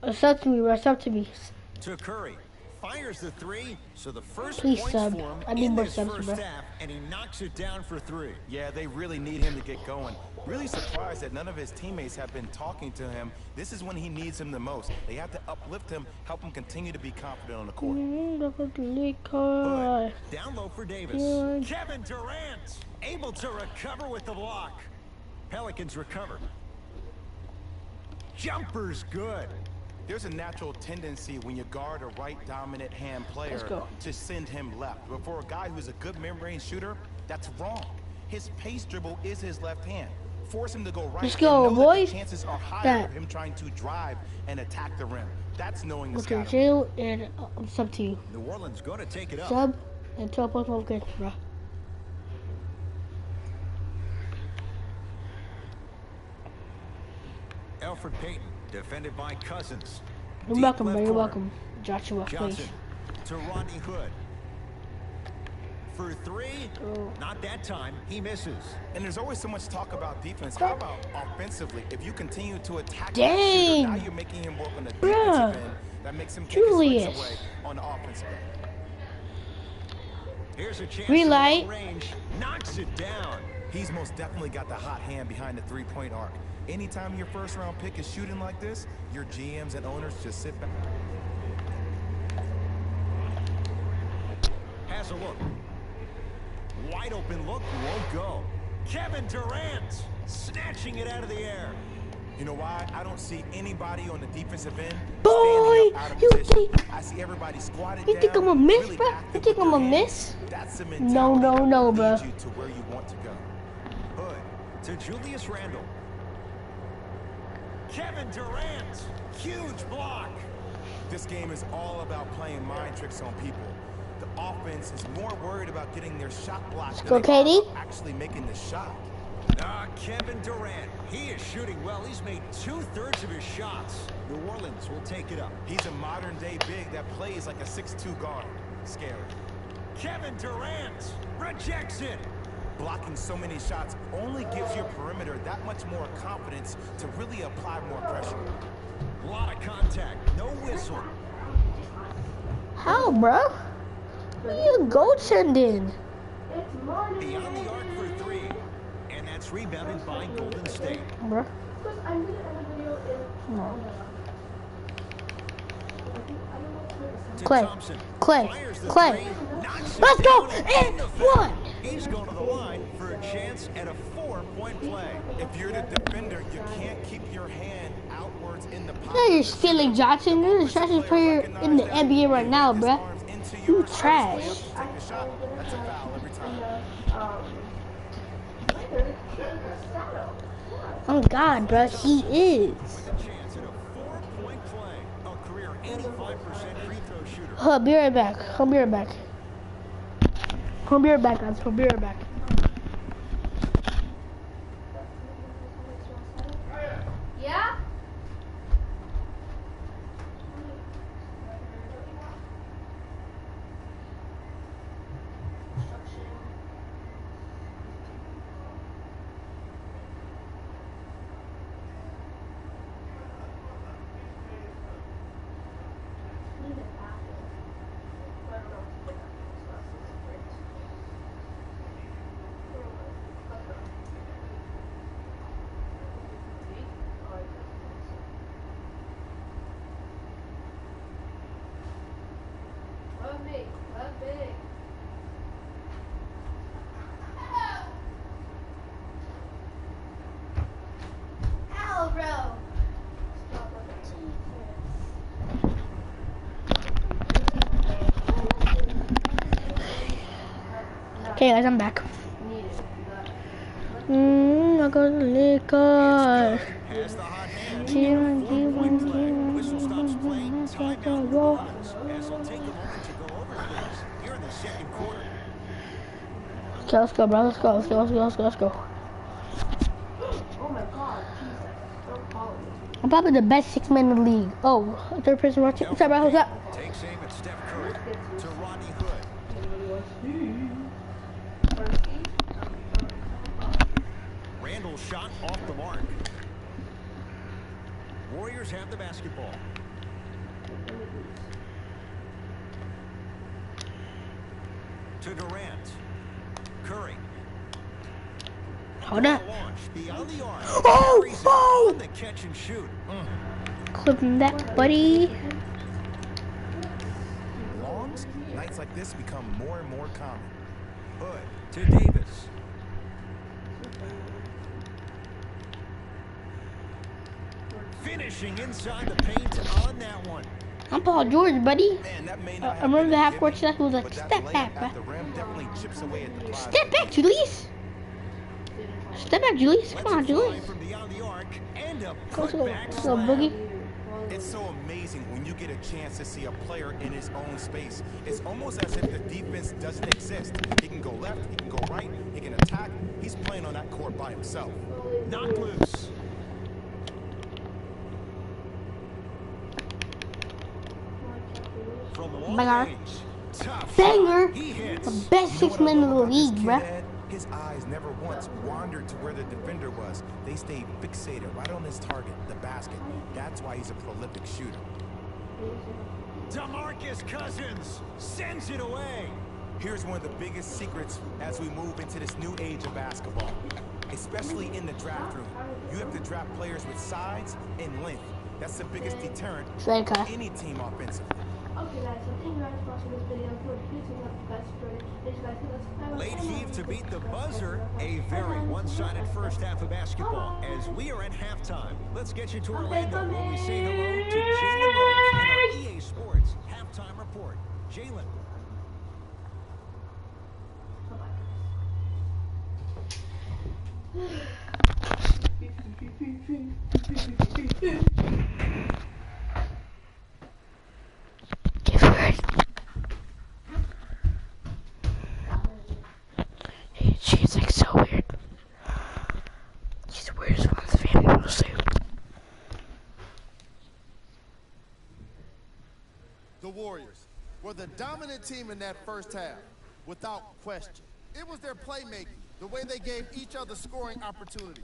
It's up to me, bro. It's up to me. To Curry. Fires the 3, so the first Please points sub. for him I need in more this subs, first bro. half, and he knocks it down for 3. Yeah, they really need him to get going. Really surprised that none of his teammates have been talking to him. This is when he needs him the most. They have to uplift him, help him continue to be confident on the court. Hood, down low for Davis. Kevin Durant able to recover with the block. Pelicans recover. Jumper's good. There's a natural tendency when you guard a right dominant hand player to send him left. But for a guy who's a good mid-range shooter, that's wrong. His pace dribble is his left hand. Force him to go right. Let's go, boys. The chances are higher of him trying to drive and attack the rim. That's knowing the Okay, scout. chill and sub to you. New Orleans going to take it up. Sub and 12.5 good, bro. Alfred Payton, defended by Cousins. You're Deep welcome, left bro. You're corner. welcome. Joshua, please. Johnson to Rodney Hood. for three. Not that time. He misses. And there's always so much talk about defense. How about offensively? If you continue to attack that Dang. shooter, now you're making him work on the Bruh. defensive end. That makes him take Julius. his legs away on the offensive end. Here's a chance Green from light. long range. Knocks it down. He's most definitely got the hot hand behind the three-point arc. Anytime your first-round pick is shooting like this, your GMs and owners just sit back. Has a look. Wide open look, won't go. Kevin Durant snatching it out of the air. You know why? I don't see anybody on the defensive end Boy, standing up out of you position. think- I see everybody squatted You down. think I'm a miss, really bro? You active think with I'm their a hands. miss? That's the No, mentality no, that no, will bro. lead you to where you want to go. Hood to Julius Randle. Kevin Durant. Huge block. This game is all about playing mind tricks on people. The offense is more worried about getting their shot blocked go, than they are Katie. about actually making the shot. Kevin Durant. He is shooting well. He's made 2/3 of his shots. New Orleans will take it up. He's a modern-day big that plays like a 6'2 guard. Scary. Kevin Durant rejects it. Blocking so many shots only gives your perimeter that much more confidence to really apply more pressure. A lot of contact. No whistle. How, bro? You goaltending. It's morning. Beyond the arc for three. And that's rebounded by Golden State. Bro. Because I'm gonna end the video in. No. To Clay. Thompson. Clay. Fires the Clay. three, knocks it Let's go. down, And the foul. one. He's going to the line for a chance at a 4-point play. If you're the defender, you can't keep your hand outwards in the pocket. Now you're stealing Johnson. You're the trashiest player in the NBA right now, bruh. You trash. Take the shot. That's a foul every time. Oh God, bro, he is. With a chance at a 4-point play. A career 85% free throw shooter. I'll be right back. I'll be right back. I'll be right back, guys. I'll be right back. Yeah? Love me. Love me. Ow, bro. Okay, guys, I'm back. I got the liquor. Has the hot hand. G1, 4-point G1, play. G1, Whistle stops playing. Timeout New G1. Orleans. As they'll take a moment to go over things here in the second quarter. Okay, let's go, bro. Let's go. Let's go. Let's go. Let's go. Let's go. Oh my god, Jesus. Don't follow me. I'm probably the best six-man in the league. Oh, third person watching. What's up, bro? What's up? Takes aim at Steph Curry to Rodney Hood. Randall's shot off the mark. Warriors have the basketball. To Durant. Curry. Hold up. Launch beyond the arc. Oh, Carries it oh. on the catch and shoot. Clipping that, buddy. Longs, nights like this become more and more common. Hood to Davis. Finishing inside the paint on that one. I'm Paul George, buddy. Man, that may I not have remember been the a half-court given, shot was like, but that step layup back, at bro. the rim definitely chips away at the prize. Step back, Julius. Step back, Julius. Come on, Lets it fly Julius. from beyond the arc and a Let's go. putback Let's go, slam. Boogie. It's so amazing when you get a chance to see a player in his own space. It's almost as if the defense doesn't exist. He can go left, he can go right, he can attack. He's playing on that court by himself. Knocked loose. From long Banger. range. Tough banger. He hits. The best You know what I 6 men in love the about this league, kid, bruh. Ed? His eyes never once wandered to where the defender was. They stayed fixated right on his target, the basket. That's why he's a prolific shooter. DeMarcus Cousins sends it away. Here's one of the biggest secrets as we move into this new age of basketball, especially in the draft room. You have to draft players with size and length. That's the biggest deterrent Straight for cut. any team offensively. Okay guys, so thank you guys for watching this video. Please do not forget to subscribe. Please guys hit us. Late heave to beat the buzzer. A very one-sided first half of basketball. As we are at halftime, let's get you to Orlando where we say hello to Jalen Rose in our EA Sports halftime report. Jalen. She's like so weird. She's the weirdest one in the family, we'll see. The Warriors were the dominant team in that first half, without question. It was their playmaking, the way they gave each other scoring opportunities.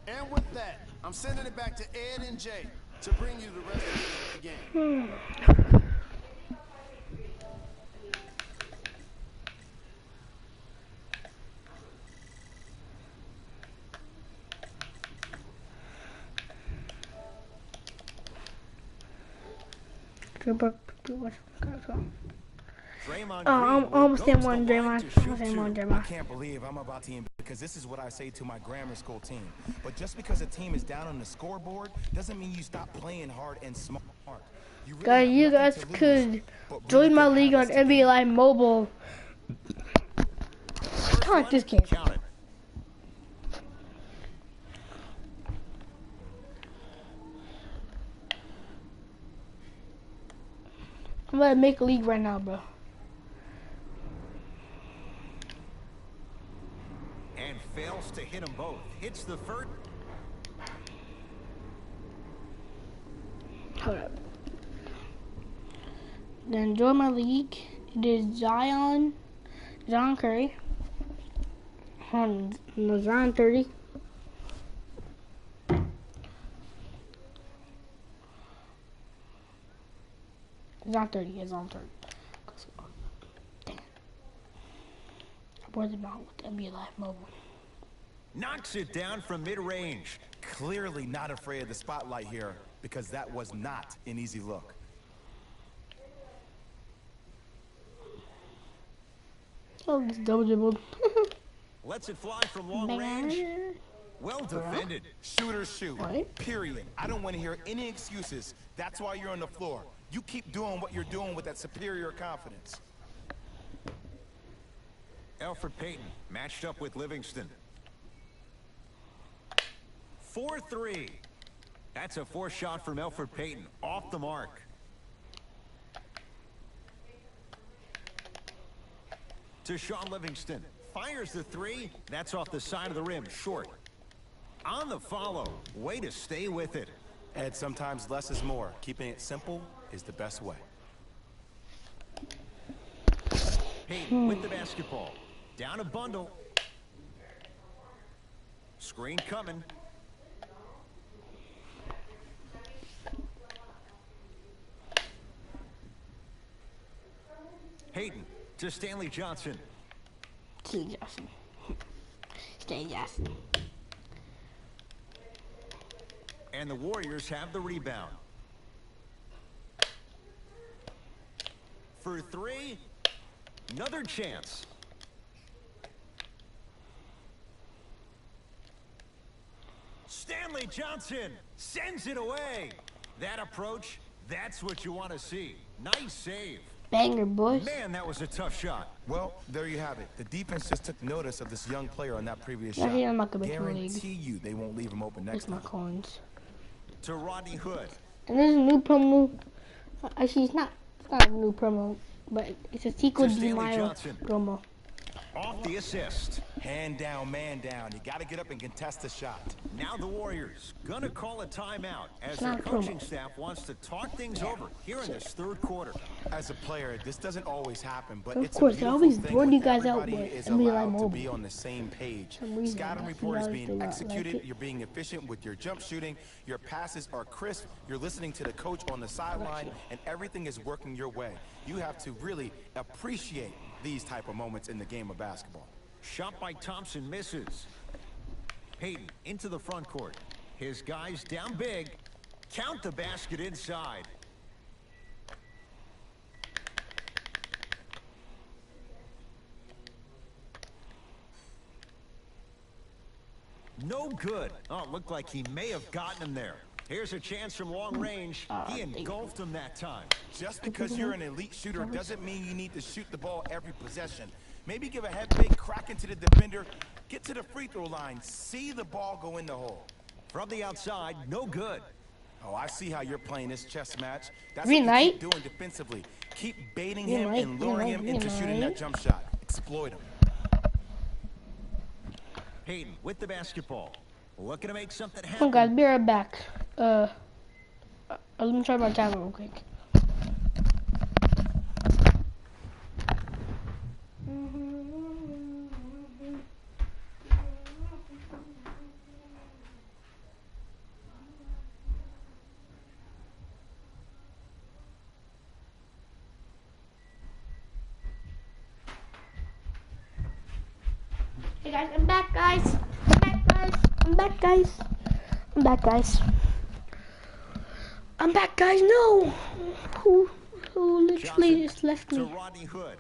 And with that, I'm sending it back to Ed and Jay to bring you the rest of the game. Draymond I'm Green will almost go in to one, the line Draymond. to shoot Almost in one, two. I Draymond. can't believe I'm about to team because this is what I say to my grammar school team. But just because a team is down on the scoreboard doesn't mean you stop playing hard and smart. You really Guys, have you nothing guys to lose, could but join really my good league on habits to NBA gain. Live Mobile. I like this game. Count it. I'm gonna make a league right now, bro. And fails to hit them both. Hits the first. Hold up. Then join my league. It is John Curry. No, Zion 30. Zion 30. It's on 30. Dang it. I brought them out with NBA Live Mobile. Knocks it down from mid-range. Clearly not afraid of the spotlight here because that was not an easy look. Oh, it's double dribbled. Lets it fly from long range. Well defended. Shooters shoot. Right. Period. I don't want to hear any excuses. That's why you're on the floor. You keep doing what you're doing with that superior confidence. Elfrid Payton matched up with Livingston. 4-3. That's a fourth shot from Elfrid Payton. Off the mark. To Sean Livingston. Fires the three. That's off the side of the rim. Short. On the follow. Way to stay with it. And sometimes less is more. Keeping it simple is the best way. Payton with the basketball. Down a bundle. Screen coming. Payton to Stanley Johnson. Stay Johnson. Stay Johnson. And the Warriors have the rebound. For three. Another chance. Stanley Johnson sends it away. That approach, that's what you want to see. Nice save. Banger, boys. Man, that was a tough shot. Well, there you have it. The defense just took notice of this young player on that previous Yeah, shot. I'm not gonna make a league. Guarantee you they won't leave him open next It's my time. coins. To Rodney Hood. And there's a new promo. Actually, it's not a new promo, but it's a sequel To to Stanley my Johnson. promo. Off the assist. Hand down, man down. You got to get up and contest the shot. Now the Warriors gonna call a timeout as It's their not coaching promo. staff wants to talk things over here in this third quarter. As a player, this doesn't always happen, but Of it's course, a I beautiful always thing board when you guys out everybody with is NBA Live allowed to Mobile. be on the same page. For some reason, Scouting I report is see being others do not like executed. it. You're being efficient with your jump shooting. Your passes are crisp. You're listening to the coach on the sideline, and everything is working your way. You have to really appreciate these type of moments in the game of basketball. Shot by Thompson misses. Payton into the front court. His guys down big. Count the basket inside. No good. Oh, it looked like he may have gotten him there. Here's a chance from long range. He engulfed him that time. Just because you're an elite shooter doesn't mean you need to shoot the ball every possession. Maybe give a head fake, crack into the defender, get to the free throw line, see the ball go in the hole. From the outside, no good. Oh, I see how you're playing this chess match. That's Green what you keep light. doing defensively. Keep baiting Green him light, and green luring light, him green into shooting light. that jump shot. Exploit him. Payton with the basketball. Looking to make something Come happen. on, guys, be right back. Let me try my timer real quick. Hey guys, I'm back, guys. I'm back, guys. I'm back, guys. I'm back, guys. No, who literally Johnson just left to me? Rodney Hood.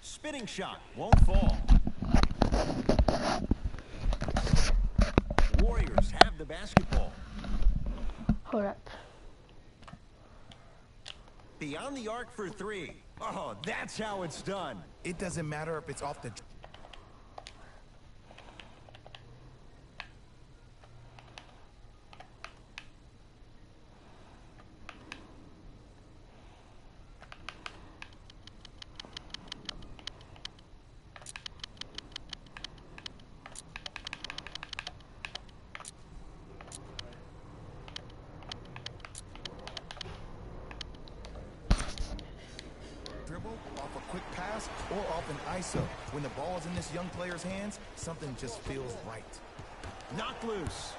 Spinning shot won't fall. Warriors have the basketball. Hold up. Beyond the arc for three. Oh, that's how it's done. It doesn't matter if it's off the... dribble, off a quick pass, or off an ISO. When the ball is in this young player's hands, something just feels right. Knocked loose.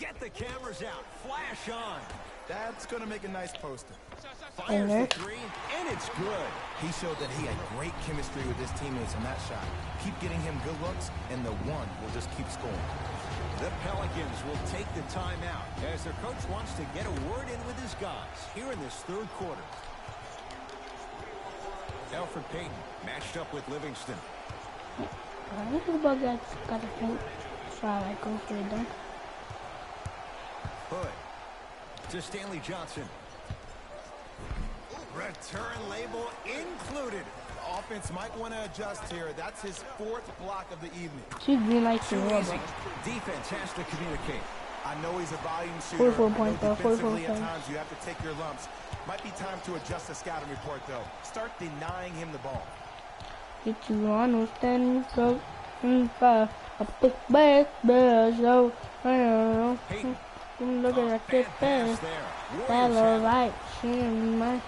Get the cameras out. Flash on. That's going to make a nice poster. Fires the three, and it's good. He showed that he had great chemistry with his teammates on that shot. Keep getting him good looks, and the one will just keep scoring. The Pelicans will take the timeout as their coach wants to get a word in with his guys here in this third quarter. Alfred Payton matched up with Livingston. I think the ball got a feint. So I like go for it dunk. Hood to Stanley Johnson. Return label included. The offense might want to adjust here. That's his fourth block of the evening. Two green lights Too in a row, easy. bro. Defense has to communicate. I know he's a volume shooter. 44 I know points, though. 44 defensively at points. times you have to take your lumps. Might be time to adjust the scouting report, though. Start denying him the ball. Get you on with standing so fire. A big bag, so I don't know. Payton. Look at that big Bad bag. pass there. That Warriors look have it. like my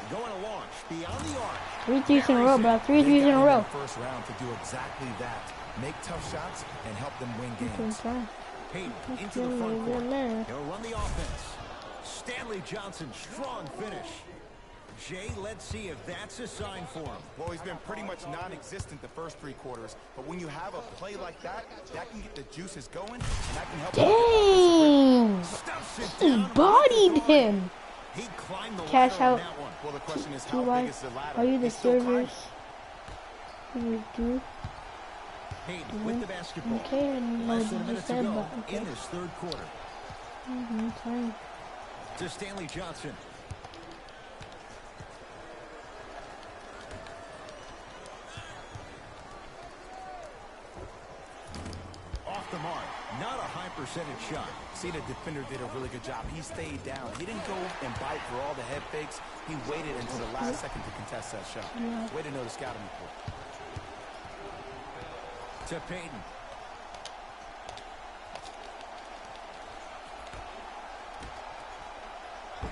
Going to launch beyond the arc. 3 threes in a row, bro. 3 They threes got in a him row. the first round to do exactly that. Make tough shots and help them win games. Payton into the front court. He'll run the offense. Stanley Johnson, strong finish. Jay, let's see if that's a sign for him. Well, he's been pretty much non-existent the first 3 quarters, but when you have a play like that, that can get the juices going, and that can help. Dang! Stuffs it He down with bodied authority. him. He climbed the Cash ladder on out. that one. Well, the question is, Do how I? big is the ladder? Are you the He's still servers? climbing. You do? Payton with the basketball. Okay, I don't know Less than a what you minute to said, go but okay. in this third quarter. Fine. To Stanley Johnson. Off the mark. Not a high percentage shot. See, the defender did a really good job. He stayed down. He didn't go and bite for all the head fakes. He waited until the last second to contest that shot. Way to know the scouting report. To Payton.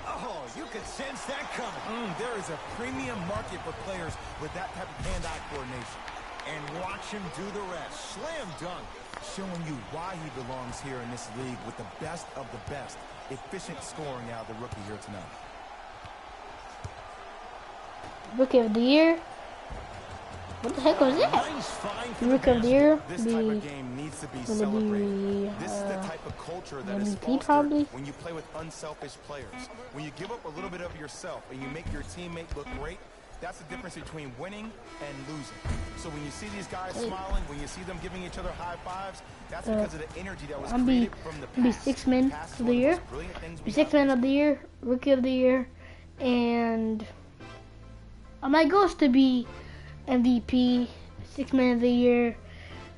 Oh, you could sense that coming. There is a premium market for players with that type of hand-eye coordination. And watch him do the rest. Slam dunk. Showing you why he belongs here in this league with the best of the best. Efficient scoring out of the rookie here tonight. Rookie of the year. What the heck was that? Nice find for the Rookie of the basket. year. This type of game needs to be celebrated. This is the type of culture that is MVP fostered probably? when you play with unselfish players. When you give up a little bit of yourself and you make your teammate look great, that's the difference between winning and losing. So when you see these guys smiling, when you see them giving each other high fives, that's because of the energy that was created from the past. Be sixth man of the year. Be sixth man of the year, rookie of the year, and my goal is to be MVP, sixth man of the year,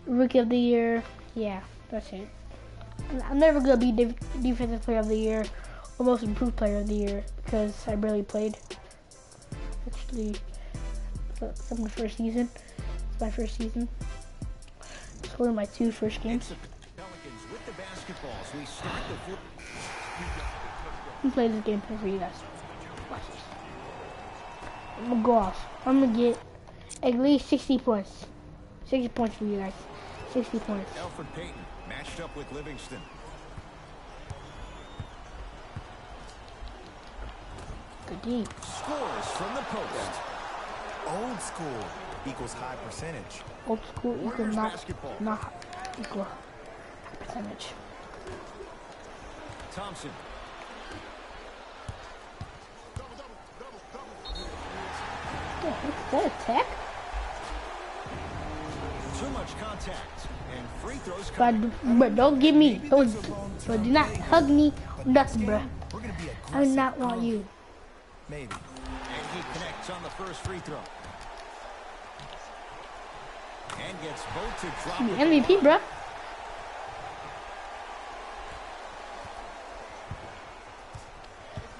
rookie of the year. Yeah, that's it. I'm never gonna be defensive player of the year or most improved player of the year because I barely played. Actually, from the first season. It's my first season. It's only my two first games. Pelicans with the basketballs. We start the I'm gonna play this game for you guys. Watch this. I'm gonna go off. I'm gonna get at least 60 points. 60 points for you guys. 60 points. Alfred Payton matched up with Livingston. Good D. Scores from the post. Old school equals high percentage. Old school equal Warriors not basketball. equal percentage. Thompson. Is that a tech? Too much contact. And free throws coming. But don't give me. Don't. But do not hug me or nothing, bruh. We're going to be I do aggressive. not want you. Maybe. And he connects on the first free throw. And gets both to drop Be at the MVP, line. bruh.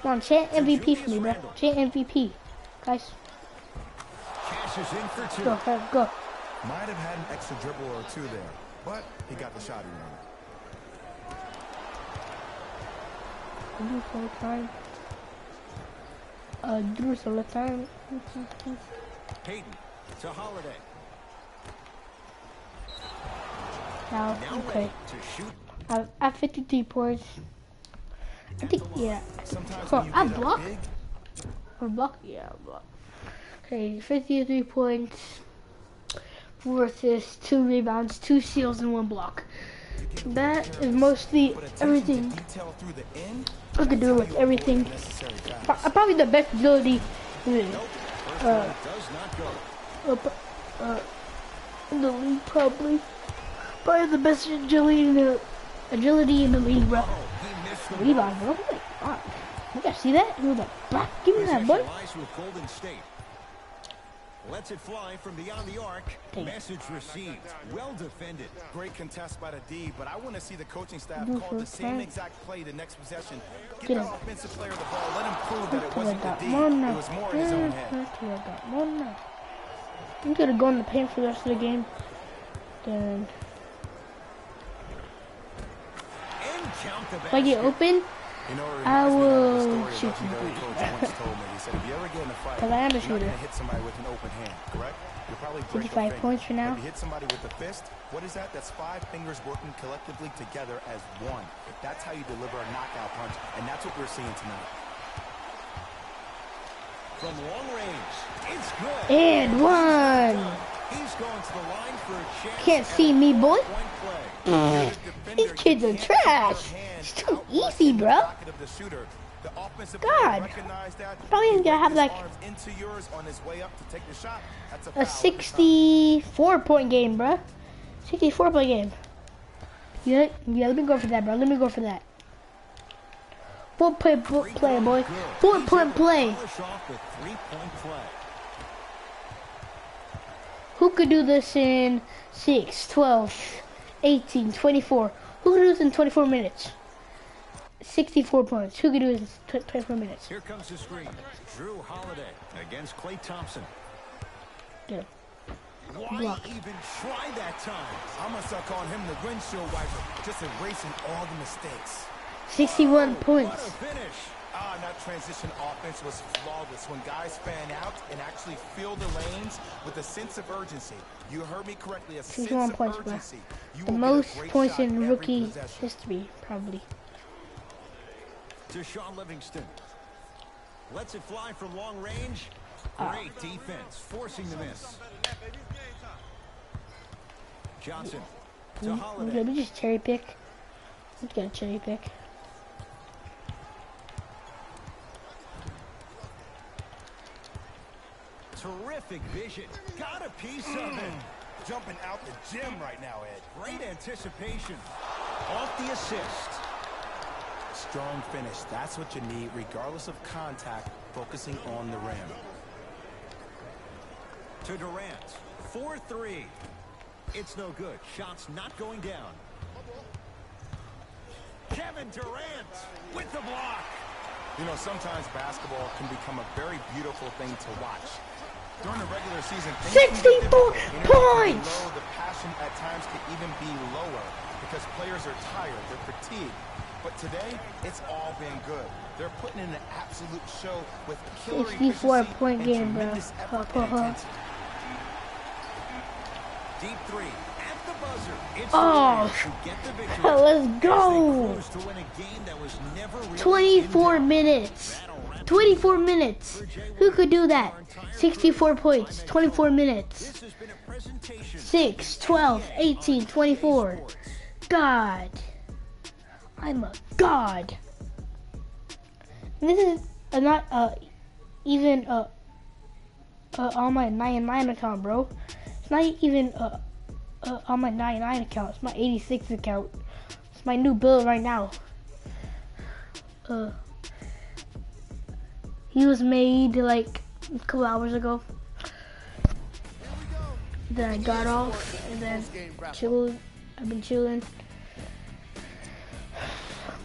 Come on, chant MVP for me, bruh. Chant MVP. Guys, Cashes in for two. go, go. Might have had an extra dribble or two there, but he got the shot he wanted. Do full time. Do full time. Payton to Holiday. Now, Now okay. ready to shoot. I have 53 points. I think, yeah. Sometimes Oh, when you I get up block. big, Or block? Yeah, I block. Okay, 53 points. 4 assists, 2 rebounds, 2 steals, and 1 block. That is mostly put attention everything to detail through the end, I could do with everything. necessary fouls. Probably the best agility in, First one does not go. in the league, probably. Probably the best agility in the league, bro. Oh, he missed the Rebound, bro. Like, fuck. You guys see that? He was like, "Bah, give me that, Possession boy." lies with Golden State. Lets it fly from beyond the arc. Take it. Message received. Well defended. Great contest by the D, but I want to see the coaching staff Do call for the same time. exact play the next possession. Get Get that him. offensive player the ball. Let him prove that it I wasn't the got D. more It now. was more in his own head. I got more now. I'm gonna go in the paint for the rest of the game. Then, And count the if I get basket. open, You know, it I reminds me of will the story shoot a legendary you. coach once told me. He said, if you ever get in a fight, 'Cause I am a you're not shooter. going to hit somebody with an open hand, correct? You'll probably break 55 a finger. points for now. If you hit somebody with a fist, what is that? That's 5 fingers working collectively together as one. That's how you deliver a knockout punch, and that's what we're seeing tonight. From long range. It's good. and one. He's going to the line for a chance. Can't at see a me, boy. point play. You're the defender, These kids you are can't keep your trash. hand It's too out easy, in the bro. pocket of the shooter. The offensive God. player recognized that. Probably He gonna have, raked his like, arms into yours on his way up to take the shot. That's A foul. 64-point game, bruh. 64-point game. Yeah, let me go for that, bro. Let me go for that. 4-point play, boy. 4-point play. Polish off the three-point play. Who could do this in 6, 12, 18, 24? Who can do this in 24 minutes? 64 points. Who can do this in 24 minutes? Here comes the screen. Drew Holiday against Klay Thompson. Get him. Why Block. even try that time? I'm gonna start calling him the windshield wiper, just erasing all the mistakes. 61 What a points. finish. And that transition offense was flawless when guys fan out and actually fill the lanes with a sense of urgency. You heard me correctly, a sense 61 of points, bro. urgency. You The will get a most great points shot in every rookie possession. history, probably. To Sean Livingston. Lets it fly from long range. Great defense, forcing the miss. Johnson to Holiday. Let me just cherry pick. Let's get a cherry pick. Terrific vision. Got a piece of it. Jumping out the gym right now, Ed. Great anticipation. Off the assist. Strong finish. That's what you need, regardless of contact, focusing on the rim. To Durant. 4-3. It's no good. Shots not going down. Kevin Durant with the block. You know, sometimes basketball can become a very beautiful thing to watch. During the regular season, things can get 64 difficult. Energy can be points! low. The passion at times can even be lower because players are tired, they're fatigued. But today, it's all been good. They're putting in an absolute show with killer 64-point efficiency game, and bro. tremendous effort and intensity. Deep three at the buzzer. It's Oh, the Warriors who get the victory. let's As go! they cruise to win a game that was never really 24 in doubt. minutes. That'll wrap 24 minutes. Who could do that? 64 points. 24 minutes. This has been a presentation. 6, 12, 18, 24. God. I'm a god. This is not even on my 99 account, bro. It's not even on my 99 account. It's my 86 account. It's my new build right now. He was made like a couple hours ago. Then I got off and then chilled. I've been chilling.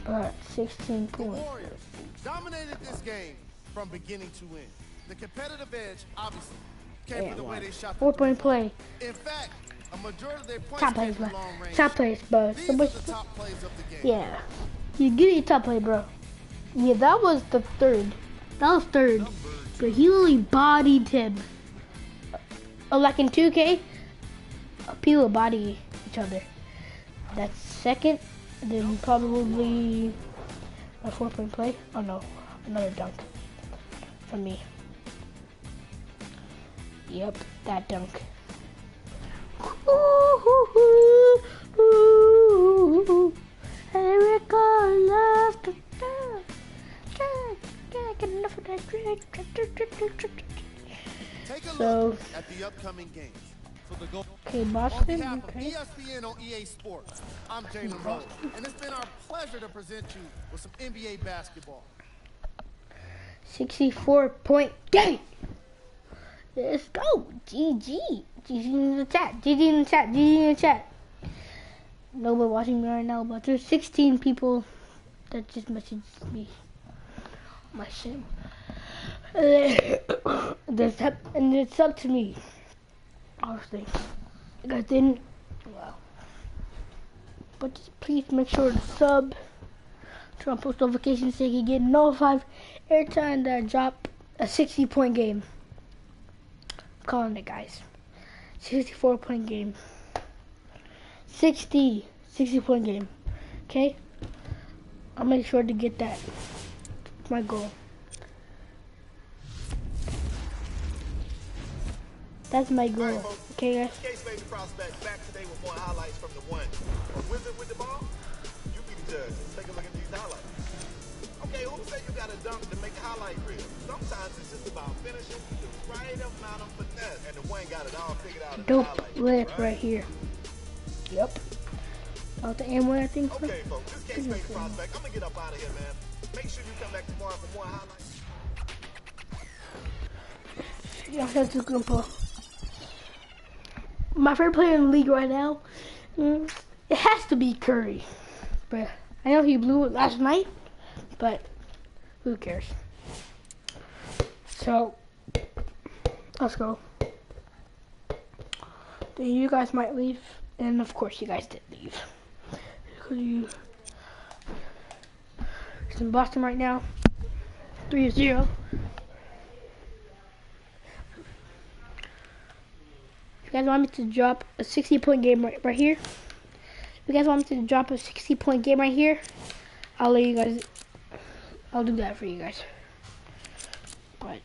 But 16 The points. Warriors dominated this game from beginning to end. The competitive edge, obviously, came from the way they shot the 4-point play. In fact, a majority of their points Top came plays, bro. from long range. Top plays, bro. These So are much, the top plays of the game. yeah. You give me a top play, bro. Yeah, that was the third. That was third. But he only bodied him. Like in 2K, people body each other. That's second. Then probably a 4-point play. Oh no, another dunk from me. Yep, that dunk. Erica love to can't get enough of that drink. Take a So- look at the upcoming games. For the goal. Okay, On Boston. behalf of Okay. ESPN on EA Sports, I'm Jalen Rose, and it's been our pleasure to present you with some NBA basketball. 64-point game. Let's go. GG. GG in the chat. GG in the chat. GG in the chat. Nobody watching me right now, but there's 16 people that just messaged me. My shame. And it's up to me. Honestly. You guys didn't? Wow. But just please make sure to sub. Turn on post notifications so you can get notified every time that I drop a 60-point game. I'm calling it, guys. 64-point game. 60-point game. Okay? I'll make sure to get that. It's my goal. That's my goal. Okay, guys? Case Baby Prospect back today with more highlights from the one. A wizard with the ball? You be the judge. Let's take a look at these highlights. Okay, who said you got to dunk to make a highlight reel? Sometimes it's just about finishing the right amount of finesse. And the one got it all figured out in the Dope highlight. lip right here. Yep. Out the M1, I think. Okay, folks, this Case Baby Prospect. I'm going to get up out of here, man. Make sure you come back tomorrow for more highlights. Yeah, that's a good ball. My favorite player in the league right now, it has to be Curry. But I know he blew it last night, but who cares? So let's go. Then you guys might leave, and of course you guys did leave. It's in Boston right now, 3-0. If you guys want me to drop a 60-point game right here, if you guys want me to drop a 60-point game right here, I'll let you guys. I'll do that for you guys. But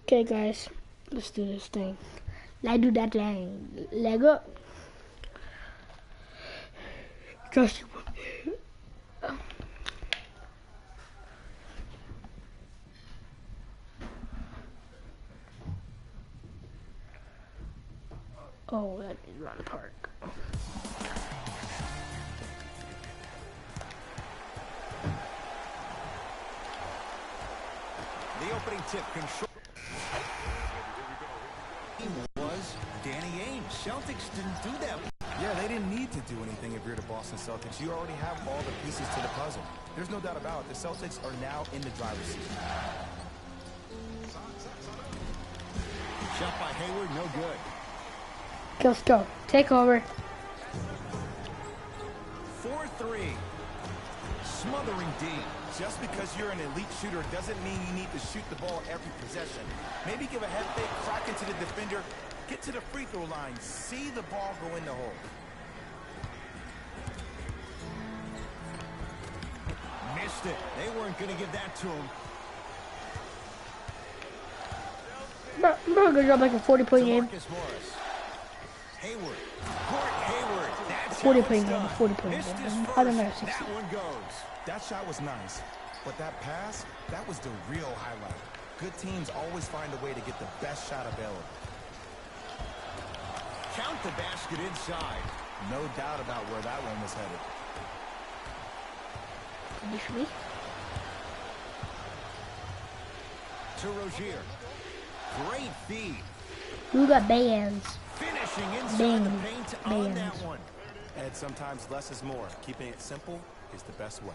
okay, guys, let's do this thing. Let's do that thing. Leg up. Trust you. Oh, that is Run Park. The opening tip control was Danny Ainge. Celtics didn't do that. Yeah, they didn't need to do anything if you're the Boston Celtics. You already have all the pieces to the puzzle. There's no doubt about it. The Celtics are now in the driver's seat. Shot by Hayward, no good. Let's go. Take over. 4-3. Smothering D. Just because you're an elite shooter doesn't mean you need to shoot the ball every possession. Maybe give a head fake, crack into the defender, get to the free throw line, see the ball go in the hole. Missed it. They weren't going to give that to him. Bro, good job, like a 40-point game. Marcus Morris. Hayward. Court Hayward. That's 40-point game. 40-point Missed his game. first. I don't know. 60. That one goes. That shot was nice, but that pass, that was the real highlight. Good teams always find a way to get the best shot available. Count the basket inside. No doubt about where that one was headed. Initially. To Rozier. Great feed. Who got bands? Finishing inside the Bang. paint on Bands. that one. And sometimes less is more. Keeping it simple is the best way.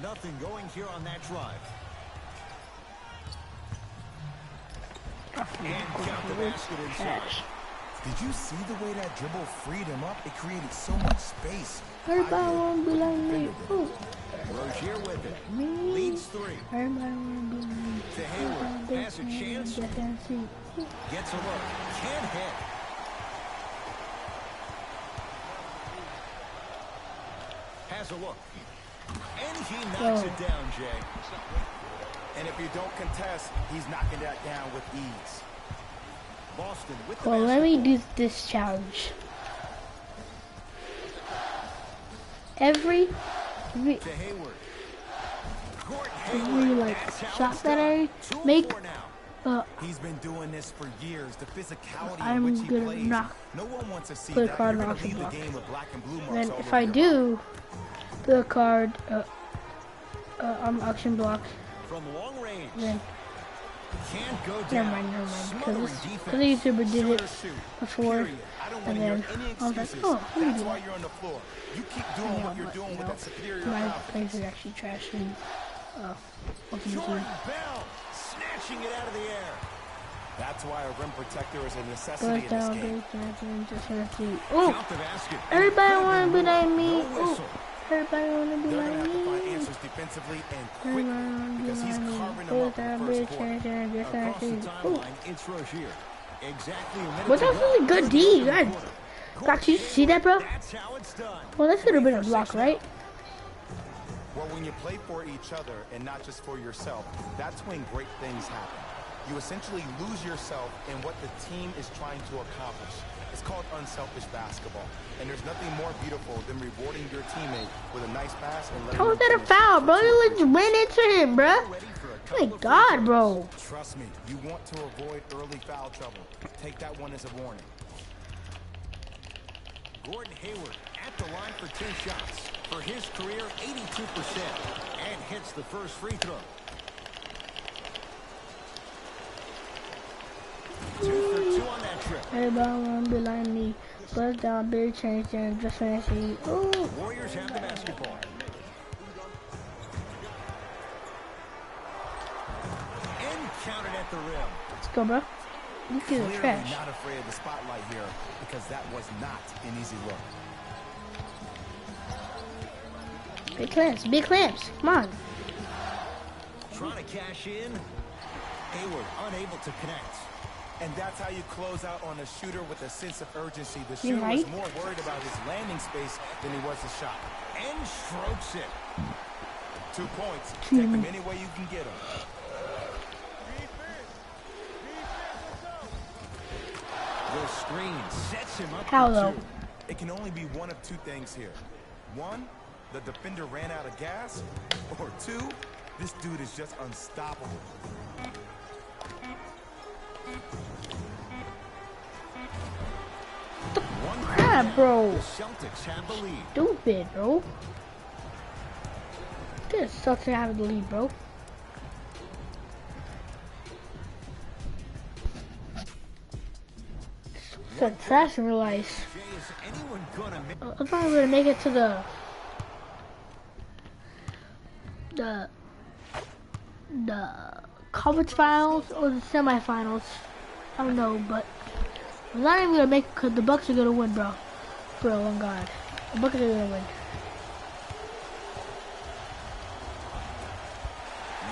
Nothing going here on that drive. And count the basket inside. Did you see the way that dribble freed him up? It created so much space. Everybody wanna be like me. Ooh. Rozier with it. Me. Leads 3. Everybody wanna be like me. To Hayward. Has a chance. Gets a look. Can't hit. Has a look. And he knocks it down, Jay. And if you don't contest, he's knocking that down with ease. Boston with the Well, basket. let me do this challenge. Every To Hayward. Court every Hayward. like That's how shot it's that done. I 2 make, for now. He's been doing this for years. The physicality I'm in which he gonna plays. knock- No one wants to see put a that. card You're in gonna auction leave the block. game with black and blue marks then all if over I your do, the card on the auction block, From long range. then Can't go down. never mind. Smothering Because the defense. YouTuber did it Shooter shoot. before, Period. I don't and want to hear then any I was like, excuses. oh, let me That's do why that. you're on the floor. You keep doing what you're doing with that superior My confidence. plays are actually trash and what can you do? Jordan Bell snatching it out of the air. That's why a rim protector is a necessity Goes in this down, game. goes down, just gonna see. Oh, Count the basket. everybody wanna be like No me. Oh, whistle. everybody wanna be They're like going to have to find me. answers defensively and Everybody quickly wanna be because he's like me. carving them Goes up in down, the first bitch, quarter. just gonna Across the see. Oh, timeline, it's Rozier. Exactly a minute well, to that's go. really good D, guys. Court Gosh, you see that, bro? That's how it's done. Well, that should have been a 3 for block, 6 right? Well, when you play for each other and not just for yourself, that's when great things happen. You essentially lose yourself in what the team is trying to accomplish. It's called unselfish basketball. And there's nothing more beautiful than rewarding your teammate with a nice pass and letting How was them that a finish foul, for bro? two You or just three. went into him, bro. Ready for a My couple of free God, throws. bro. Trust me, you want to avoid early foul trouble. Take that one as a warning. Gordon Hayward at the line for 10 shots. For his career, 82%. And hits the first free throw. for 2 on that trip. Everybody wanna be like me. Buzz down, big change, and just fancy. Ooh. Warriors have the basketball. And counted at the rim. Let's go, bro. You get Clearly trash. not afraid of the spotlight here because that was not an easy look. Big clamps, big clamps. Come on. Trying to cash in. Hayward unable to connect. And that's how you close out on a shooter with a sense of urgency. The You're shooter was right. more worried about his landing space than he was his shot. And strokes it. 2 points. Take them any way you can get them. The screen sets him up. How for though? 2. It can only be one of 2 things here. 1, the defender ran out of gas. Or 2, this dude is just unstoppable. Crap, bro. The Celtics have the lead. Stupid, bro. This sucks to have the lead, bro. Such trash in real life. Jay, is anyone gonna make I'm not gonna make it to the conference finals or the semifinals. I don't know, but I'm not even gonna make it because the Bucks are gonna win, bro. Bro, oh God, the Bucks are gonna win.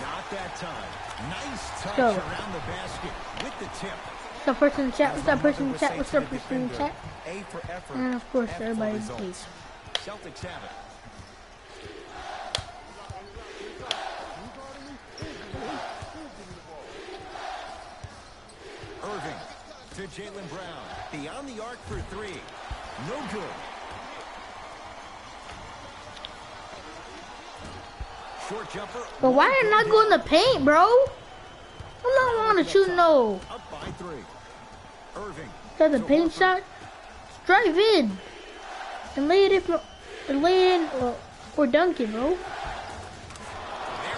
Not that time. Nice touch Go. around the basket with the tip. What's up, person in the chat? What's up, person in the chat? What's up, person in the chat? A for effort, And of course, F for everybody results. please. Celtics have it. Irving to Jaylen Brown. Beyond the arc for 3. No good. Short jumper. But why did I not go in the paint, bro? I don't want to shoot no. Up by 3. Irving. Is that the paint shot? Just drive in and lay it in, or dunk it, bro. There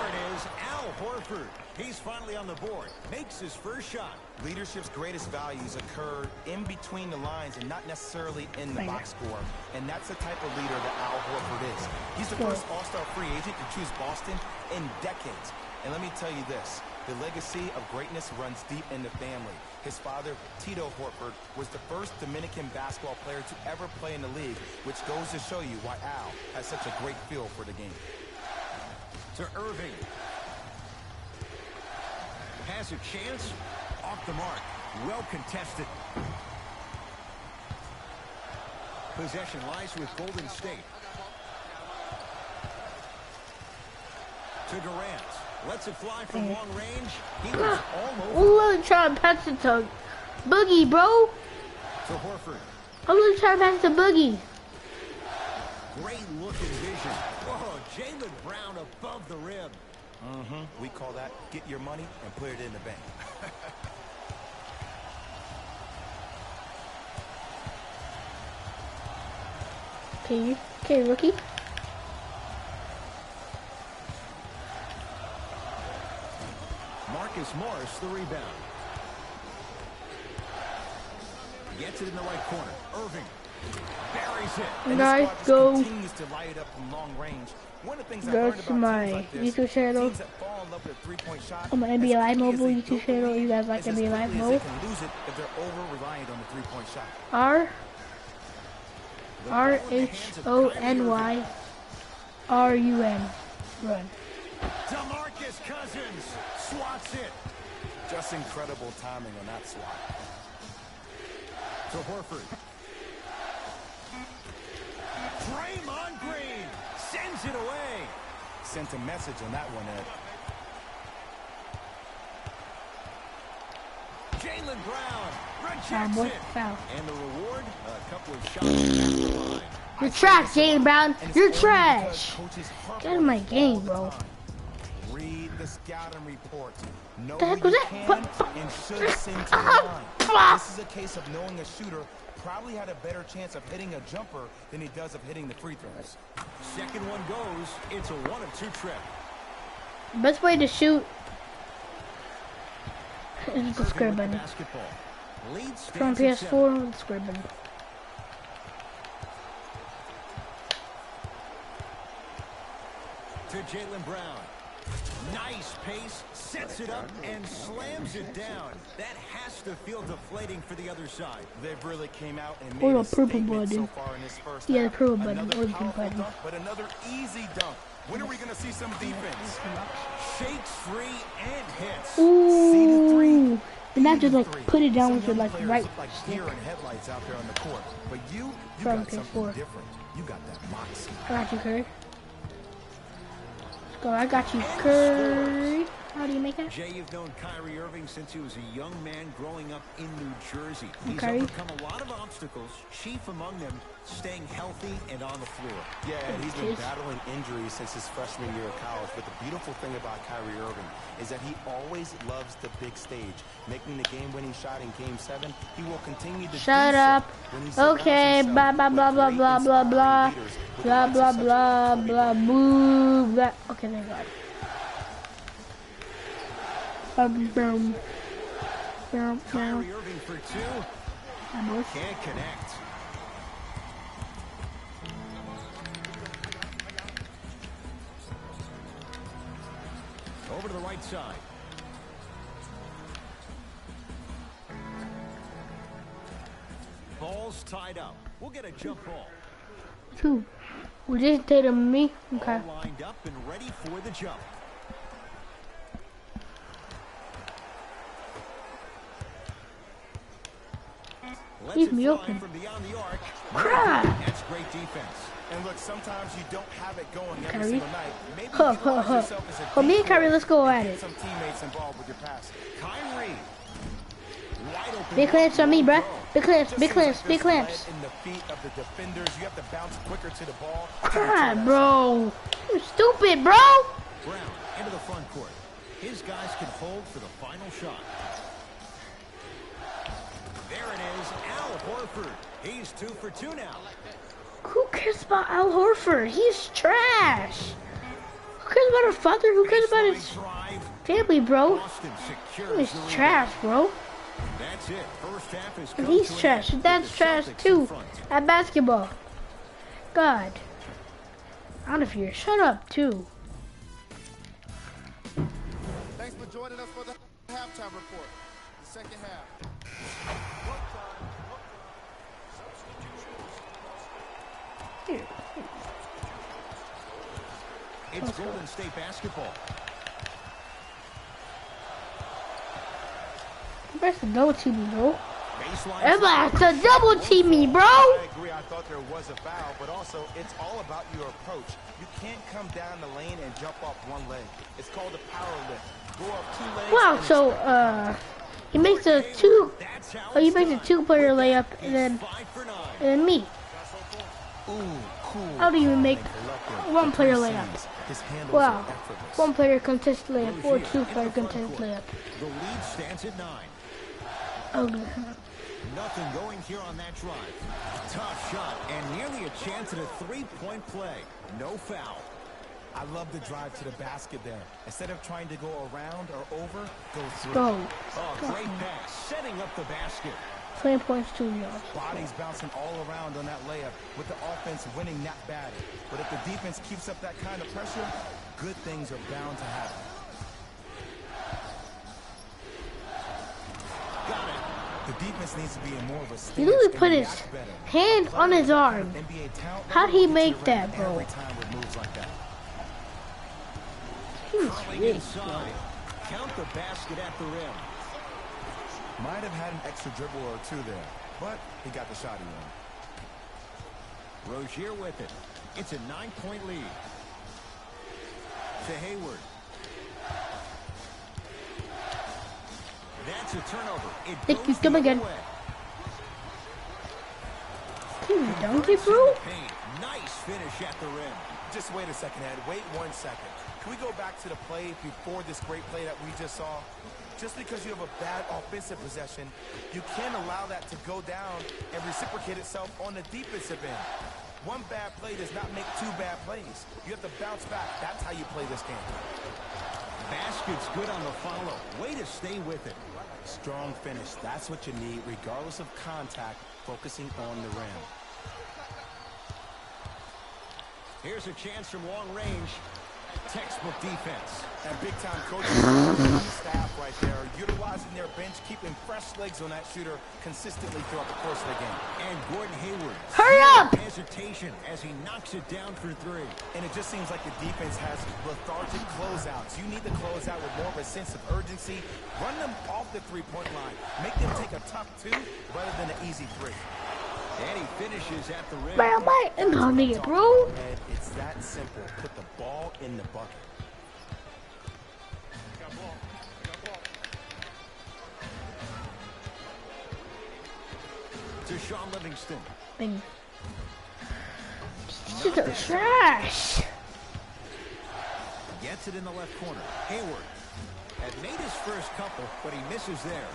it is. Al Horford. He's finally on the board. Makes his first shot. Leadership's greatest values occur in between the lines and not necessarily in the Right. box score. And that's the type of leader that Al Horford is. He's the first all-star free agent to choose Boston in decades. And let me tell you this, the legacy of greatness runs deep in the family. His father, Tito Horford, was the first Dominican basketball player to ever play in the league, which goes to show you why Al has such a great feel for the game. To Irving. Has a chance. Off the mark. Well contested. Possession lies with Golden State. To Durant. Lets it fly from long range. He was almost I'm really trying to pass it to Boogie, bro. to Horford. I'm really trying to pass it to Boogie. Great looking vision. Oh, Jaylen Brown above the rim. We call that get your money and put it in the bank. Okay, rookie. Marcus Morris, the rebound. Gets it in the right corner. Irving buries it. And Guys, this squad just go. continues to light it up from long range. One of the things I Go learned to about my teams like this, YouTube channel. teams that fall in love with a three-point shot, On my as NBA Live quickly as mobile they YouTube build the channel. lead, You guys like is as NBA Live quickly as mode? they can lose it if they're over-reliant on the three-point shot. RHONY. Run. DeMarcus Cousins swats it. Just incredible timing on that swat. To Horford. Draymond Green sends it away. Sent a message on that one, Ed. Jaylen Brown Foul, rejects boy. it. Foul. And the reward, a couple of shots past the line. You're trash, Jaylen Brown. And it's You're only trash. because coaches harp Get in on my it game, all the bro. time. Read the scouting report. Know The heck who was you that? can and should send to the line. This is a case of knowing a shooter probably had a better chance of hitting a jumper than he does of hitting the free throws. Second one goes. It's a 1-of-2 trip. Best way to shoot is the Irving square with the button. basketball. Lead From stands at 7. PS4 with Scribbin. To Jaylen Brown. Nice pace, sets it up, and slams it down. That has to feel deflating for the other side. They've really came out and Or made a a purple statement button. so far in this first Yeah, half. the purple button, Another or the pink powerful button. dunk, but another easy dunk. When are we going to see some defense? Shakes free and hits. Ooh. And not just like Three. put it down Some with your young like players right look like stick. deer in headlights out there on the court. But you From got something PS4. different. You got that moxie. I got you, Curry. Go, I got you, Curry. How do you make that? Jay, you've known Kyrie Irving since he was a young man growing up in New Jersey. He's Okay. overcome a lot of obstacles, chief among them staying healthy and on the floor. Yeah, and he's been battling injuries since his freshman year of college. But the beautiful thing about Kyrie Irving is that he always loves the big stage. Making the game-winning shot in Game 7, he will continue to Shut do up. so when he surrounds Okay, himself blah blah with blah blah great, blah blah inspiring blah leaders with the blah likes blah of such blah Kobe blah Bryant. boo blah. Okay, thank God. Boom, boom, boom. Kyrie Irving for 2. Can't connect. Over to the right side. Ball's tied up. We'll get a jump ball. 2. We just did him me. Okay. All lined up and ready for the jump. Lets Leave it me fly open. from beyond the arc. Crap. That's great defense. And look, sometimes you don't have it going every Kyrie. single night. Maybe Huh, you huh, utilize huh. yourself as a Well, me and decoy Kyrie, let's go and at get it. some teammates involved with your pass. Kyrie. Wide open. Big clamps on me, bruh. Big clamps, Just big seems clamps, like big there's clamps. lead in the feet of the defenders. You have to bounce quicker to the ball. God, bro. You stupid, bro. Brown into the front court. His guys can hold for the final shot. There it is, Al Horford. He's 2 for 2 now. Who cares about Al Horford? He's trash. Who cares about her father? Who cares about his Drive. family, bro? Boston secures He's the rebound. trash, bro. That's it. First half is And he's trash. His dad's trash too at basketball. God. Out of here. Shut up, too. Thanks for joining us for the halftime report. The second half. It's Golden State basketball. That's a double team me, bro. Baseline. Everybody has to double team me, bro. I agree. I thought there was a foul, but also it's all about your approach. You can't come down the lane and jump off one leg. It's called a power lift. Go off 2 legs. Wow, and so, he makes a two, That's how he it's makes a done. 2-player layup, and then, 5 for 9. me. Ooh, cool. How do you make Reluctant. 1-player He layup? sees His handles Wow. are effortless. 1-player contest layup or Rozier 2-player in the front contest court. layup. The lead stands at 9. Oh, Nothing going here on that drive. Tough shot and nearly a chance at a 3-point play. No foul. I love the drive to the basket there. Instead of trying to go around or over, go through. go. Oh, great pass, setting up the basket. 20 points, 2 yards. Bodies bouncing all around on that layup with the offense winning that battle. But if the defense keeps up that kind of pressure, good things are bound to happen. Got it. The defense needs to be in more of a stance. He literally and put his react better. hand on his arm. NBA talent How'd he level will make get to the rim that, bro? Every time with moves like that. Curling inside. Count the basket at the rim. Might have had an extra dribble or two there, but he got the shot he wanted. Rozier with it. It's a 9-point lead. To Hayward. That's a turnover. It Think he's goes the gonna other get- way. Can you dunk it, Converts in bro? the paint. Nice finish at the rim. Just wait a second, Ed. Wait 1 second. Can we go back to the play before this great play that we just saw? Just because you have a bad offensive possession, you can't allow that to go down and reciprocate itself on the defensive end. One bad play does not make 2 bad plays. You have to bounce back. That's how you play this game. Basket's good on the follow. Way to stay with it. Strong finish. That's what you need, regardless of contact, focusing on the rim. Here's a chance from long range. Textbook defense. And big-time coaching on the staff right there, utilizing their bench, keeping fresh legs on that shooter consistently throughout the course of the game. And Gordon Hayward. Hurry up! Hesitation as he knocks it down for three. And it just seems like the defense has lethargic closeouts. You need to close out with more of a sense of urgency. Run them off the three-point line. Make them take a tough two rather than an easy three. And he finishes at the rim. Man, I'm hunting it, bro. And it's that simple. Put the ball in the bucket. To Sean Livingston. These are trash. Gets it in the left corner. Hayward had made his first couple, but he misses there.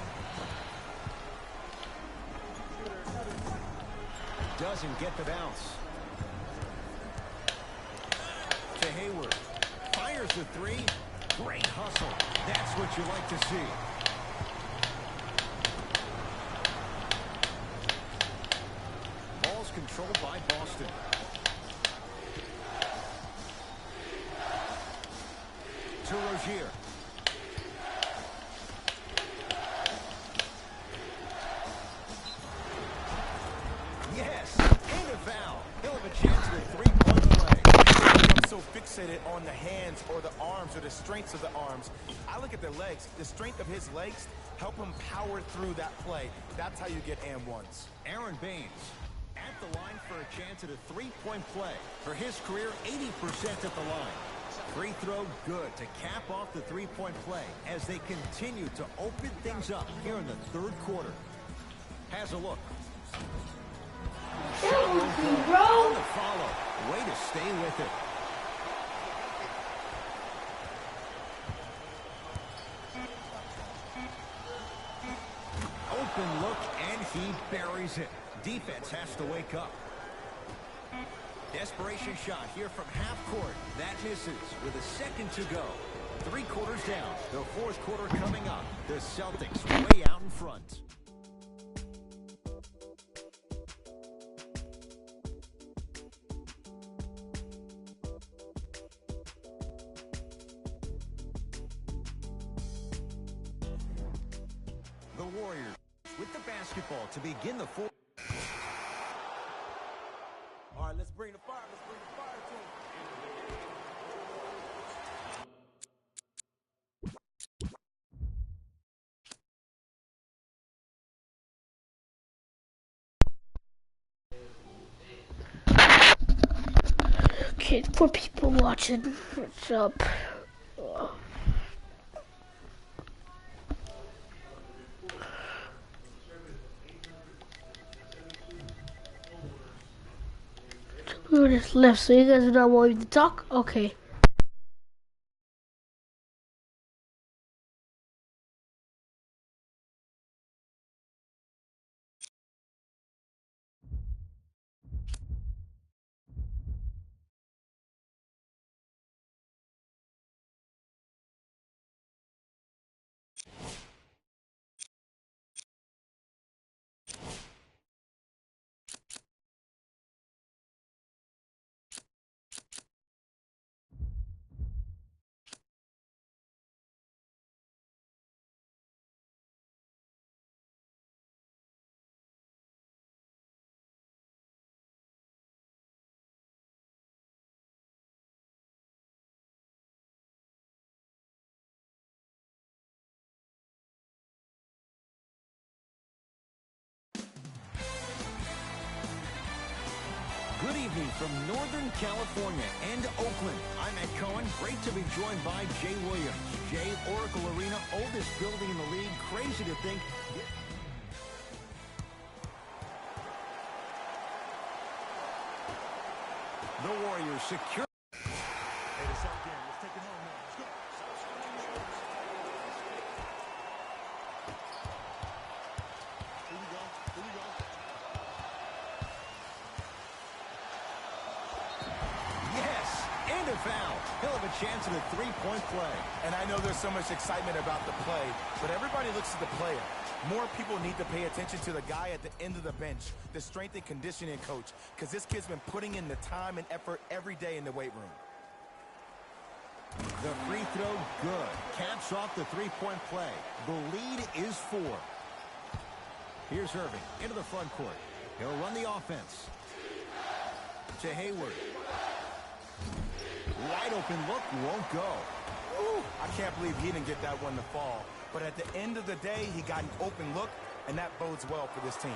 Doesn't get the bounce. To Hayward. Fires the three. Great hustle. That's what you like to see. Ball's controlled by Boston. To Rozier. Yes, and a foul. He'll have a chance at a three-point play. I'm so fixated on the hands or the arms or the strengths of the arms. I look at the legs. The strength of his legs help him power through that play. That's how you get and ones. Aaron Baines at the line for a chance at a three-point play. For his career, 80% at the line. Free throw good to cap off the three-point play as they continue to open things up here in the third quarter. Has a look. On the follow. Way to stay with it. Open look, and he buries it. Defense has to wake up. Desperation shot here from half court. That misses with a second to go. 3 quarters down. The fourth quarter coming up. The Celtics way out in front. The Warriors with the basketball to begin the fourth. All right, let's bring the fire. Let's bring the fire to him. Okay, for people watching, what's up? We just left, so you guys are not wanting to talk? Okay. Good evening from Northern California and Oakland. I'm Ed Cohen. Great to be joined by Jay Williams. Jay, Oracle Arena, oldest building in the league. Crazy to think. The Warriors secure. Hey, the South game. Let's take it home now. Let's go. Here we go. Here we go. Yes, and a foul. Now, he'll have a chance at a three-point play. And I know there's so much excitement about the play, but everybody looks at the player. More people need to pay attention to the guy at the end of the bench, the strength and conditioning coach, because this kid's been putting in the time and effort every day in the weight room. The free throw, good. Caps off the three-point play. The lead is 4. Here's Irving into the front court. He'll run the offense. To Hayward. Wide open look, won't go. Ooh, I can't believe he didn't get that one to fall. But at the end of the day, he got an open look, and that bodes well for this team.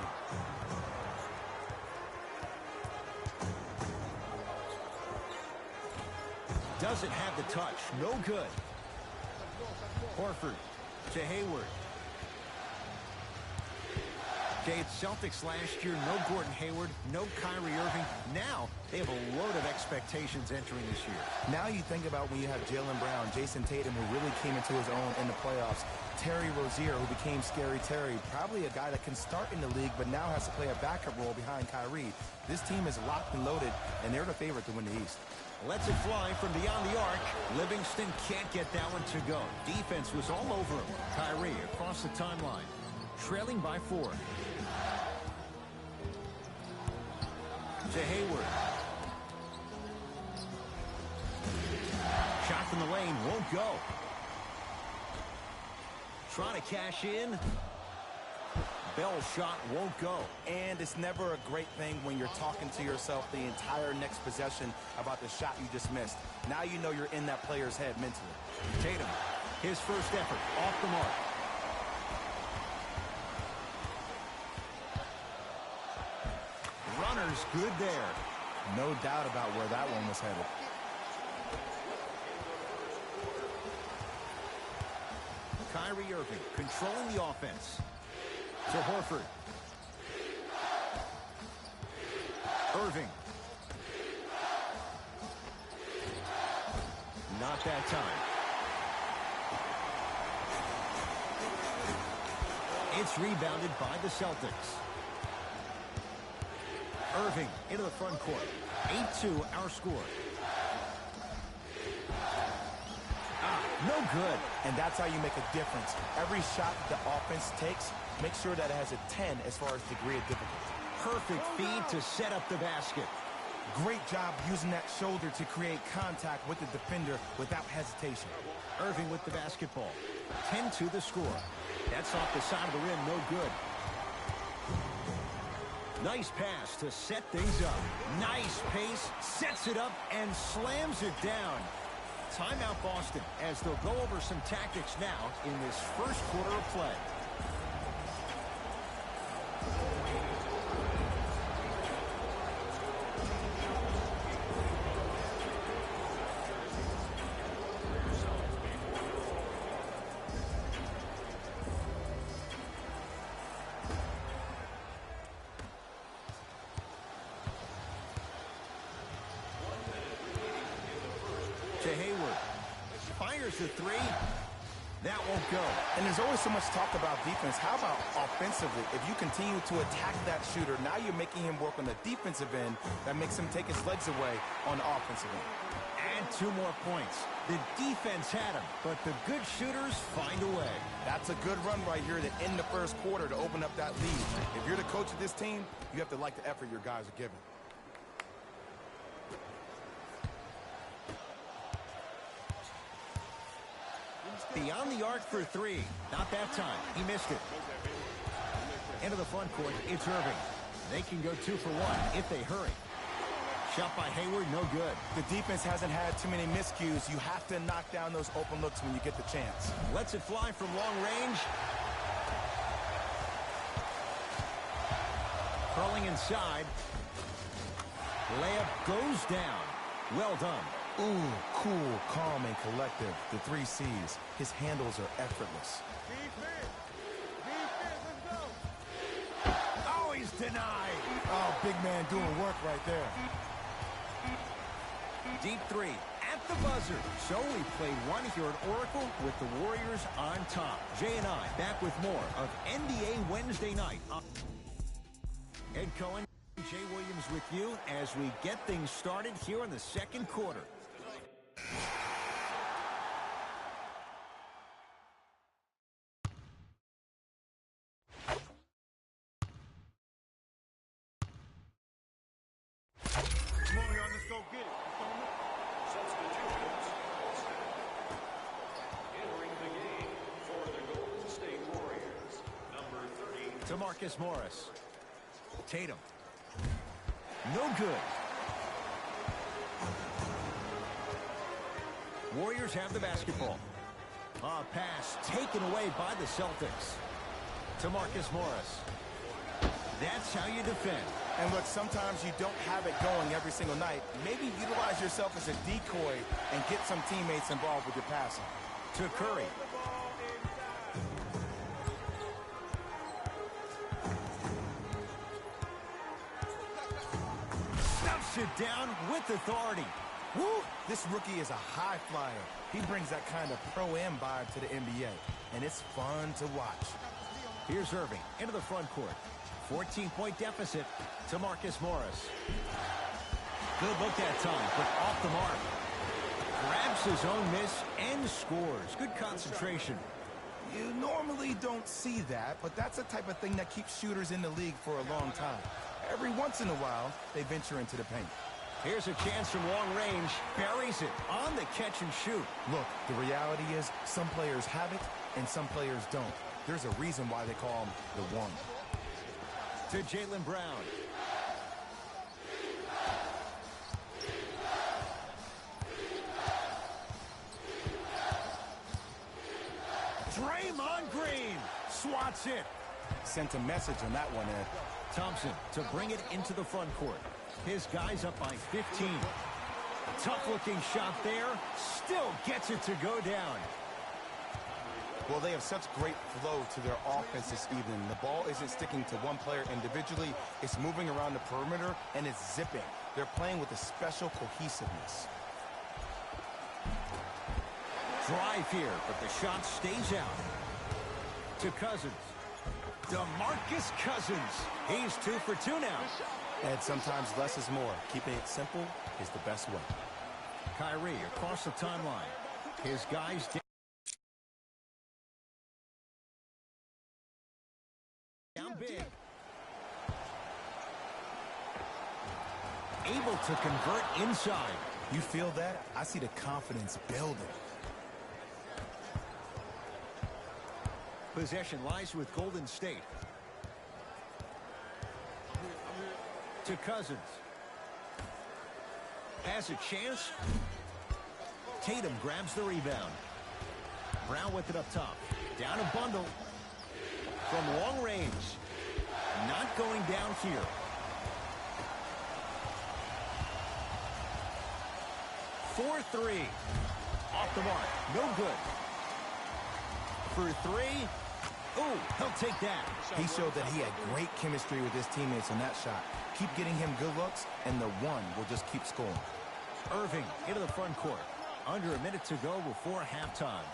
Doesn't have the touch. No good. Horford to Hayward. Okay, it's Celtics last year. No Gordon Hayward, no Kyrie Irving. Now they have a load of expectations entering this year. Now you think about when you have Jaylen Brown, Jason Tatum, who really came into his own in the playoffs, Terry Rozier, who became Scary Terry, probably a guy that can start in the league but now has to play a backup role behind Kyrie. This team is locked and loaded, and they're the favorite to win the East. Lets it fly from beyond the arc. Livingston can't get that one to go. Defense was all over him. Kyrie across the timeline, trailing by 4. To Hayward. Shot from the lane won't go. Trying to cash in. Bell's shot won't go. And it's never a great thing when you're talking to yourself the entire next possession about the shot you just missed. Now you know you're in that player's head mentally. Tatum, his first effort, off the mark. Runner's good there. No doubt about where that one was headed. Kyrie Irving controlling the offense. To Horford. Irving. Not that time. It's rebounded by the Celtics. Irving into the front court. 8-2 our score. No good. And that's how you make a difference. Every shot that the offense takes, make sure that it has a 10 as far as degree of difficulty. Perfect feed to set up the basket. Great job using that shoulder to create contact with the defender without hesitation. Irving with the basketball. 10-2 the score. That's off the side of the rim, no good. Nice pass to set things up. Nice pace, sets it up, and slams it down. Timeout Boston as they'll go over some tactics now in this first quarter of play. To Hayward. Fires the 3. That won't go. And there's always so much talk about defense. How about offensively? If you continue to attack that shooter, now you're making him work on the defensive end. That makes him take his legs away on the offensive end. And 2 more points. The defense had him, but the good shooters find a way. That's a good run right here to end the first quarter to open up that lead. If you're the coach of this team, you have to like the effort your guys are giving. Beyond the arc for 3. Not that time. He missed it. Into the front court, it's Irving. They can go 2 for 1 if they hurry. Shot by Hayward, no good. The defense hasn't had too many miscues. You have to knock down those open looks when you get the chance. Lets it fly from long range. Curling inside. Layup goes down. Well done. Ooh, cool, calm, and collective. The 3 C's. His handles are effortless. Defense! Defense, let's go! Oh, he's denied. Oh, big man doing work right there. Deep 3 at the buzzer. So we played one here at Oracle with the Warriors on top. Jay and I back with more of NBA Wednesday night. Ed Cohen, Jay Williams with you as we get things started here in the second quarter. To Marcus Morris. Tatum. No good. Warriors have the basketball. A pass taken away by the Celtics. To Marcus Morris. That's how you defend. And look, sometimes you don't have it going every single night. Maybe utilize yourself as a decoy and get some teammates involved with your passing. To Curry. Stuffs it down with authority. Woo! This rookie is a high flyer. He brings that kind of pro-am vibe to the NBA, and it's fun to watch. Here's Irving into the front court. 14-point deficit to Marcus Morris. Good look that time, but off the mark. Grabs his own miss and scores. Good concentration. You normally don't see that, but that's the type of thing that keeps shooters in the league for a long time. Every once in a while, they venture into the paint. Here's a chance from long range. Buries it on the catch and shoot. Look, the reality is some players have it and some players don't. There's a reason why they call him the one. To Jaylen Brown. Draymond Green swats it. Sent a message on that one, Ed. Thompson to bring it into the front court. His guy's up by 15. Tough-looking shot there. Still gets it to go down. Well, they have such great flow to their offense this evening. The ball isn't sticking to one player individually. It's moving around the perimeter, and it's zipping. They're playing with a special cohesiveness. Drive here, but the shot stays out. To Cousins. DeMarcus Cousins. He's 2 for 2 now. And sometimes less is more. Keeping it simple is the best way. Kyrie across the timeline. His guys down big. Able to convert inside. You feel that? I see the confidence building. Possession lies with Golden State. To Cousins. Has a chance. Tatum grabs the rebound. Brown with it up top. Down a bundle. From long range. Not going down here. For 3. Off the mark. No good. For 3. Ooh, he'll take that. He showed that he had great chemistry with his teammates on that shot. Keep getting him good looks, and the one will just keep scoring. Irving into the front court. Under a minute to go before halftime.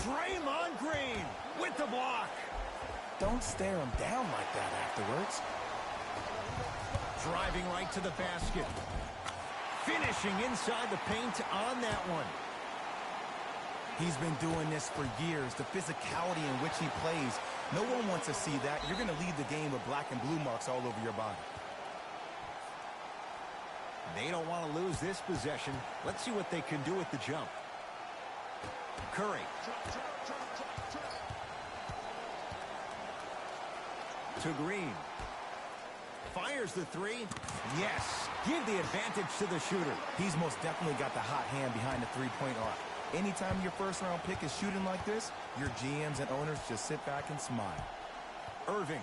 Draymond Green with the block. Don't stare him down like that afterwards. Driving right to the basket. Finishing inside the paint on that one. He's been doing this for years. The physicality in which he plays. No one wants to see that. You're going to leave the game with black and blue marks all over your body. They don't want to lose this possession. Let's see what they can do with the jump. Curry. To Green. Fires the 3. Yes. Give the advantage to the shooter. He's most definitely got the hot hand behind the three-point arc. Anytime your first-round pick is shooting like this, your GMs and owners just sit back and smile. Irving.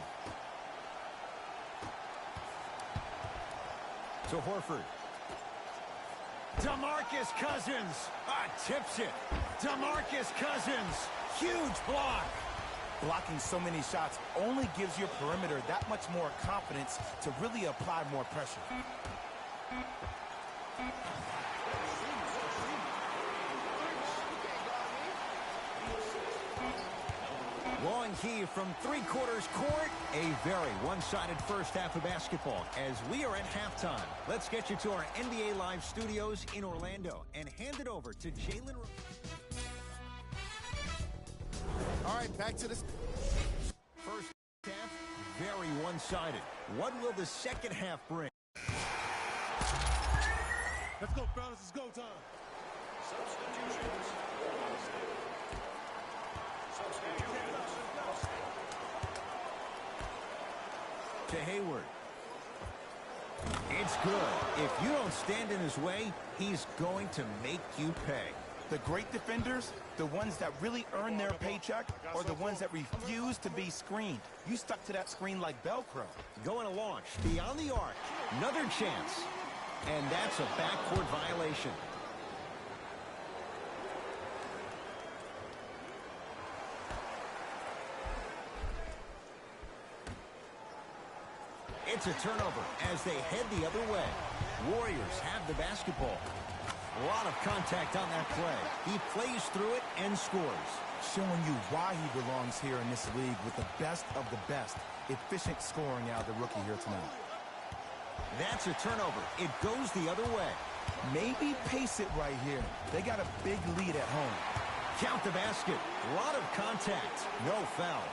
To Horford. DeMarcus Cousins. Tips it. DeMarcus Cousins. Huge block. Blocking so many shots only gives your perimeter that much more confidence to really apply more pressure. Long heave from three-quarters court. A very one-sided first half of basketball as we are at halftime. Let's get you to our NBA Live studios in Orlando and hand it over to Jalen. All right, back to this. First half, very one-sided. What will the second half bring? Let's go, fellas. It's go time. Substitutions. To Hayward. It's good. If you don't stand in his way, he's going to make you pay. The great defenders, the ones that really earn their paycheck, are the ones that refuse to be screened. You stuck to that screen like Velcro. Going to launch beyond the arc. Another chance. And that's a backcourt violation. It's a turnover as they head the other way. Warriors have the basketball. A lot of contact on that play. He plays through it and scores. Showing you why he belongs here in this league with the best of the best. Efficient scoring out of the rookie here tonight. That's a turnover. It goes the other way. Maybe pace it right here. They got a big lead at home. Count the basket. A lot of contact. No foul.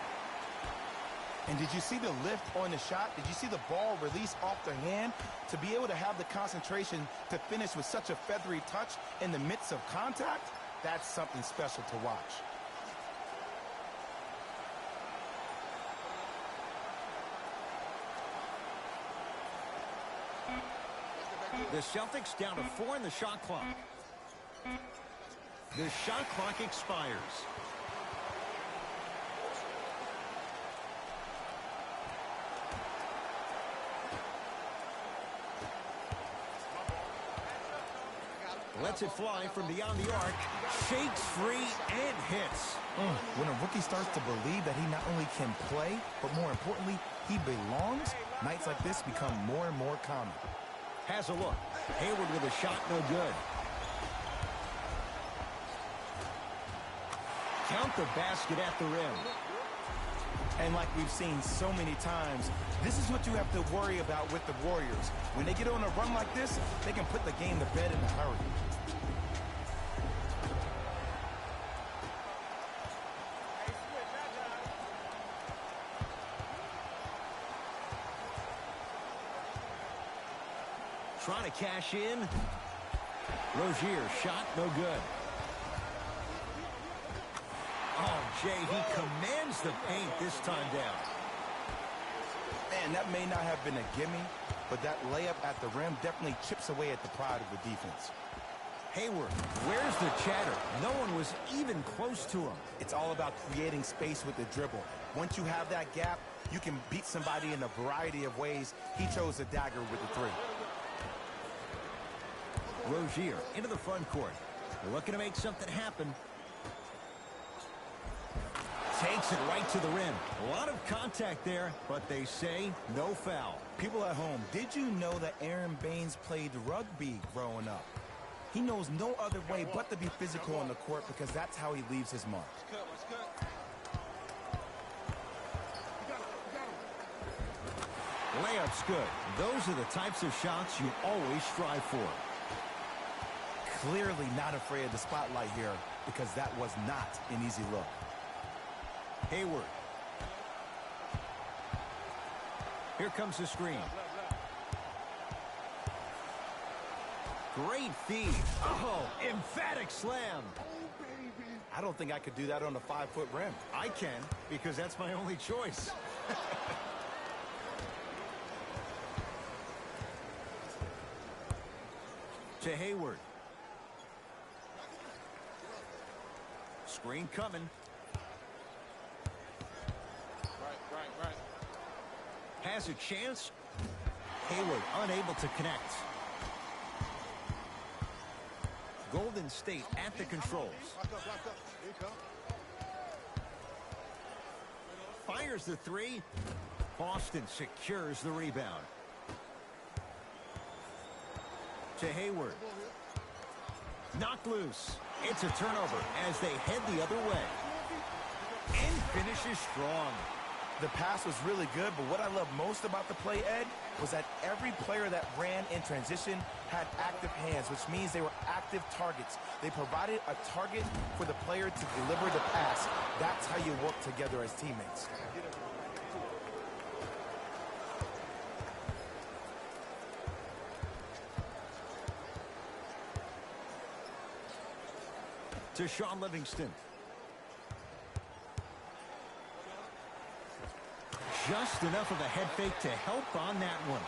And did you see the lift on the shot? Did you see the ball release off their hand? To be able to have the concentration to finish with such a feathery touch in the midst of contact, that's something special to watch. The Celtics down to 4 in the shot clock. The shot clock expires. Lets it fly from beyond the arc. Shakes free and hits. When a rookie starts to believe that he not only can play, but more importantly, he belongs, nights like this become more and more common. Has a look. Hayward with a shot, no good. Count the basket at the rim. And like we've seen so many times, this is what you have to worry about with the Warriors. When they get on a run like this, they can put the game to bed in a hurry. Trying to cash in. Rozier, shot, no good. Oh, Jay, he commands the paint this time down. Man, that may not have been a gimme, but that layup at the rim definitely chips away at the pride of the defense. Hayward, where's the chatter? No one was even close to him. It's all about creating space with the dribble. Once you have that gap, you can beat somebody in a variety of ways. He chose the dagger with the three. Rozier into the front court. Looking to make something happen. Takes it right to the rim. A lot of contact there, but they say no foul. People at home, did you know that Aaron Baines played rugby growing up? He knows no other way but to be physical on the court because that's how he leaves his mark. Layup's good. Those are the types of shots you always strive for. Clearly not afraid of the spotlight here because that was not an easy look. Hayward. Here comes the screen. Great feed. Oh, emphatic slam. I don't think I could do that on a 5-foot rim. I can, because that's my only choice. To Hayward. Screen coming. Right. Has a chance. Hayward unable to connect. Golden State at the controls. Here you come. Fires the three. Boston secures the rebound. To Hayward. Knocked loose. It's a turnover as they head the other way. And finishes strong. The pass was really good, but what I love most about the play, Ed, was that every player that ran in transition had active hands, which means they were active targets. They provided a target for the player to deliver the pass. That's how you work together as teammates. To Sean Livingston. just enough of a head fake to help on that one.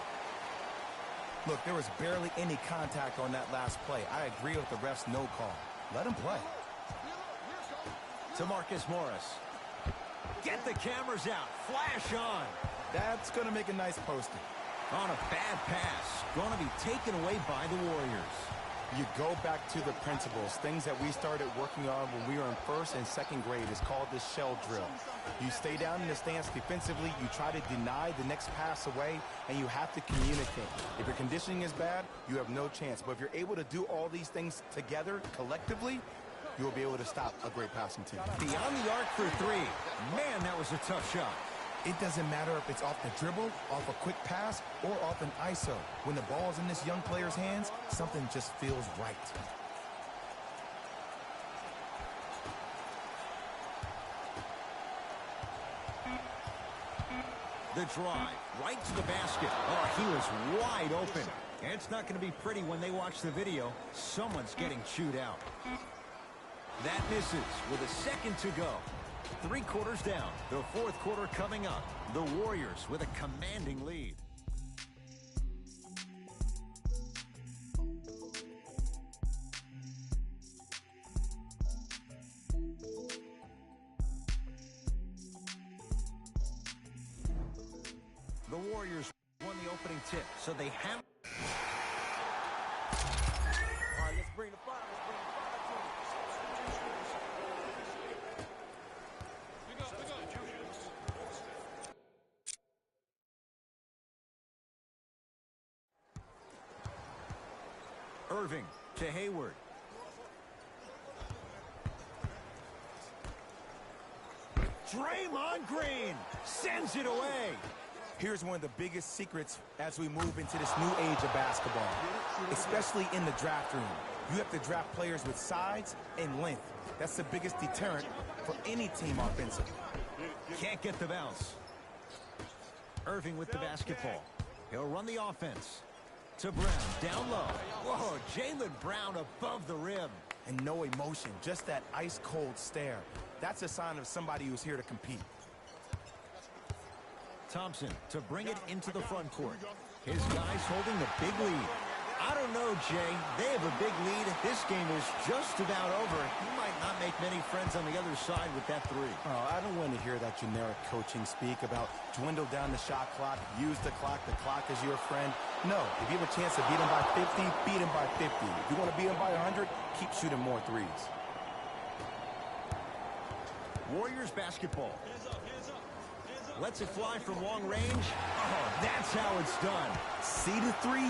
Look, there was barely any contact on that last play. I agree with the ref's no call. Let him play. To Marcus Morris. Get the cameras out. Flash on. That's going to make a nice posting. On a bad pass. Going to be taken away by the Warriors. You go back to the principles, things that we started working on when we were in first and second grade. Is called the shell drill. You stay down in the stance defensively, you try to deny the next pass away, and you have to communicate. If your conditioning is bad, you have no chance. But if you're able to do all these things together, collectively, you will be able to stop a great passing team. Beyond the arc for three. Man, that was a tough shot. It doesn't matter if it's off the dribble, off a quick pass, or off an ISO. When the ball's in this young player's hands, something just feels right. The drive, right to the basket. Oh, he was wide open. And it's not going to be pretty when they watch the video. Someone's getting chewed out. That misses with a second to go. 3 quarters down. The fourth quarter coming up. The Warriors with a commanding lead. The Warriors won the opening tip, so they have... All right, let's bring the fire. Let's bring the fire to him. Irving to Hayward. Draymond Green sends it away. Here's one of the biggest secrets as we move into this new age of basketball, especially in the draft room. You have to draft players with size and length. That's the biggest deterrent for any team offensively. Can't get the bounce. Irving with the basketball. He'll run the offense. To Brown, down low. Whoa, Jaylen Brown above the rim. And no emotion, just that ice-cold stare. That's a sign of somebody who's here to compete. Thompson to bring it into the front court. His guys holding the big lead. I don't know, Jay. They have a big lead. This game is just about over. You might not make many friends on the other side with that three. Oh, I don't want to hear that generic coaching speak about dwindle down the shot clock, use the clock is your friend. No, if you have a chance to beat them by 50, beat them by 50. If you want to beat them by 100, keep shooting more threes. Warriors basketball. Lets it fly from long range. Oh, that's how it's done. See the three,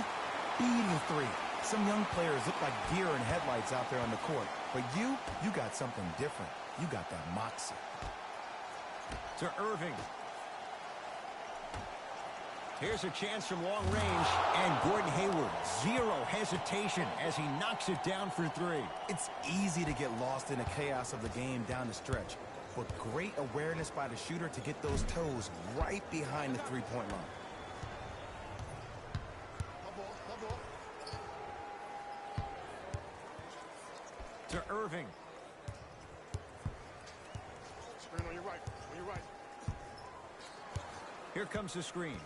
be the three. Some young players look like deer in headlights out there on the court. But you got something different. You got that moxie. To Irving. Here's a chance from long range. And Gordon Hayward, zero hesitation as he knocks it down for three. It's easy to get lost in the chaos of the game down the stretch. But great awareness by the shooter to get those toes right behind the three-point line. To Irving. Screen on your right. On your right. Here comes the screen.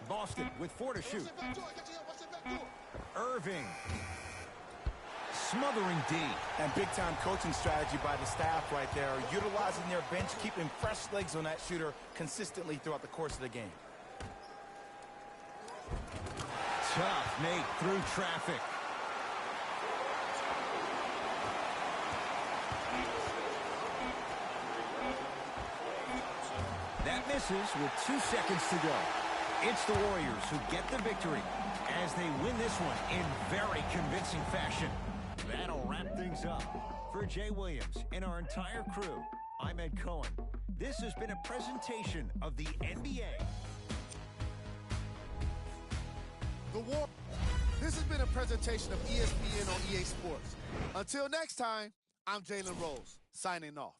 Boston with 4 to shoot. Irving. Smothering D. And big-time coaching strategy by the staff right there, utilizing their bench, keeping fresh legs on that shooter consistently throughout the course of the game. Tough make through traffic. That misses with 2 seconds to go. It's the Warriors who get the victory as they win this one in very convincing fashion. That'll wrap things up. For Jay Williams and our entire crew, I'm Ed Cohen. This has been a presentation of the NBA. This has been a presentation of ESPN on EA Sports. Until next time, I'm Jalen Rose, signing off.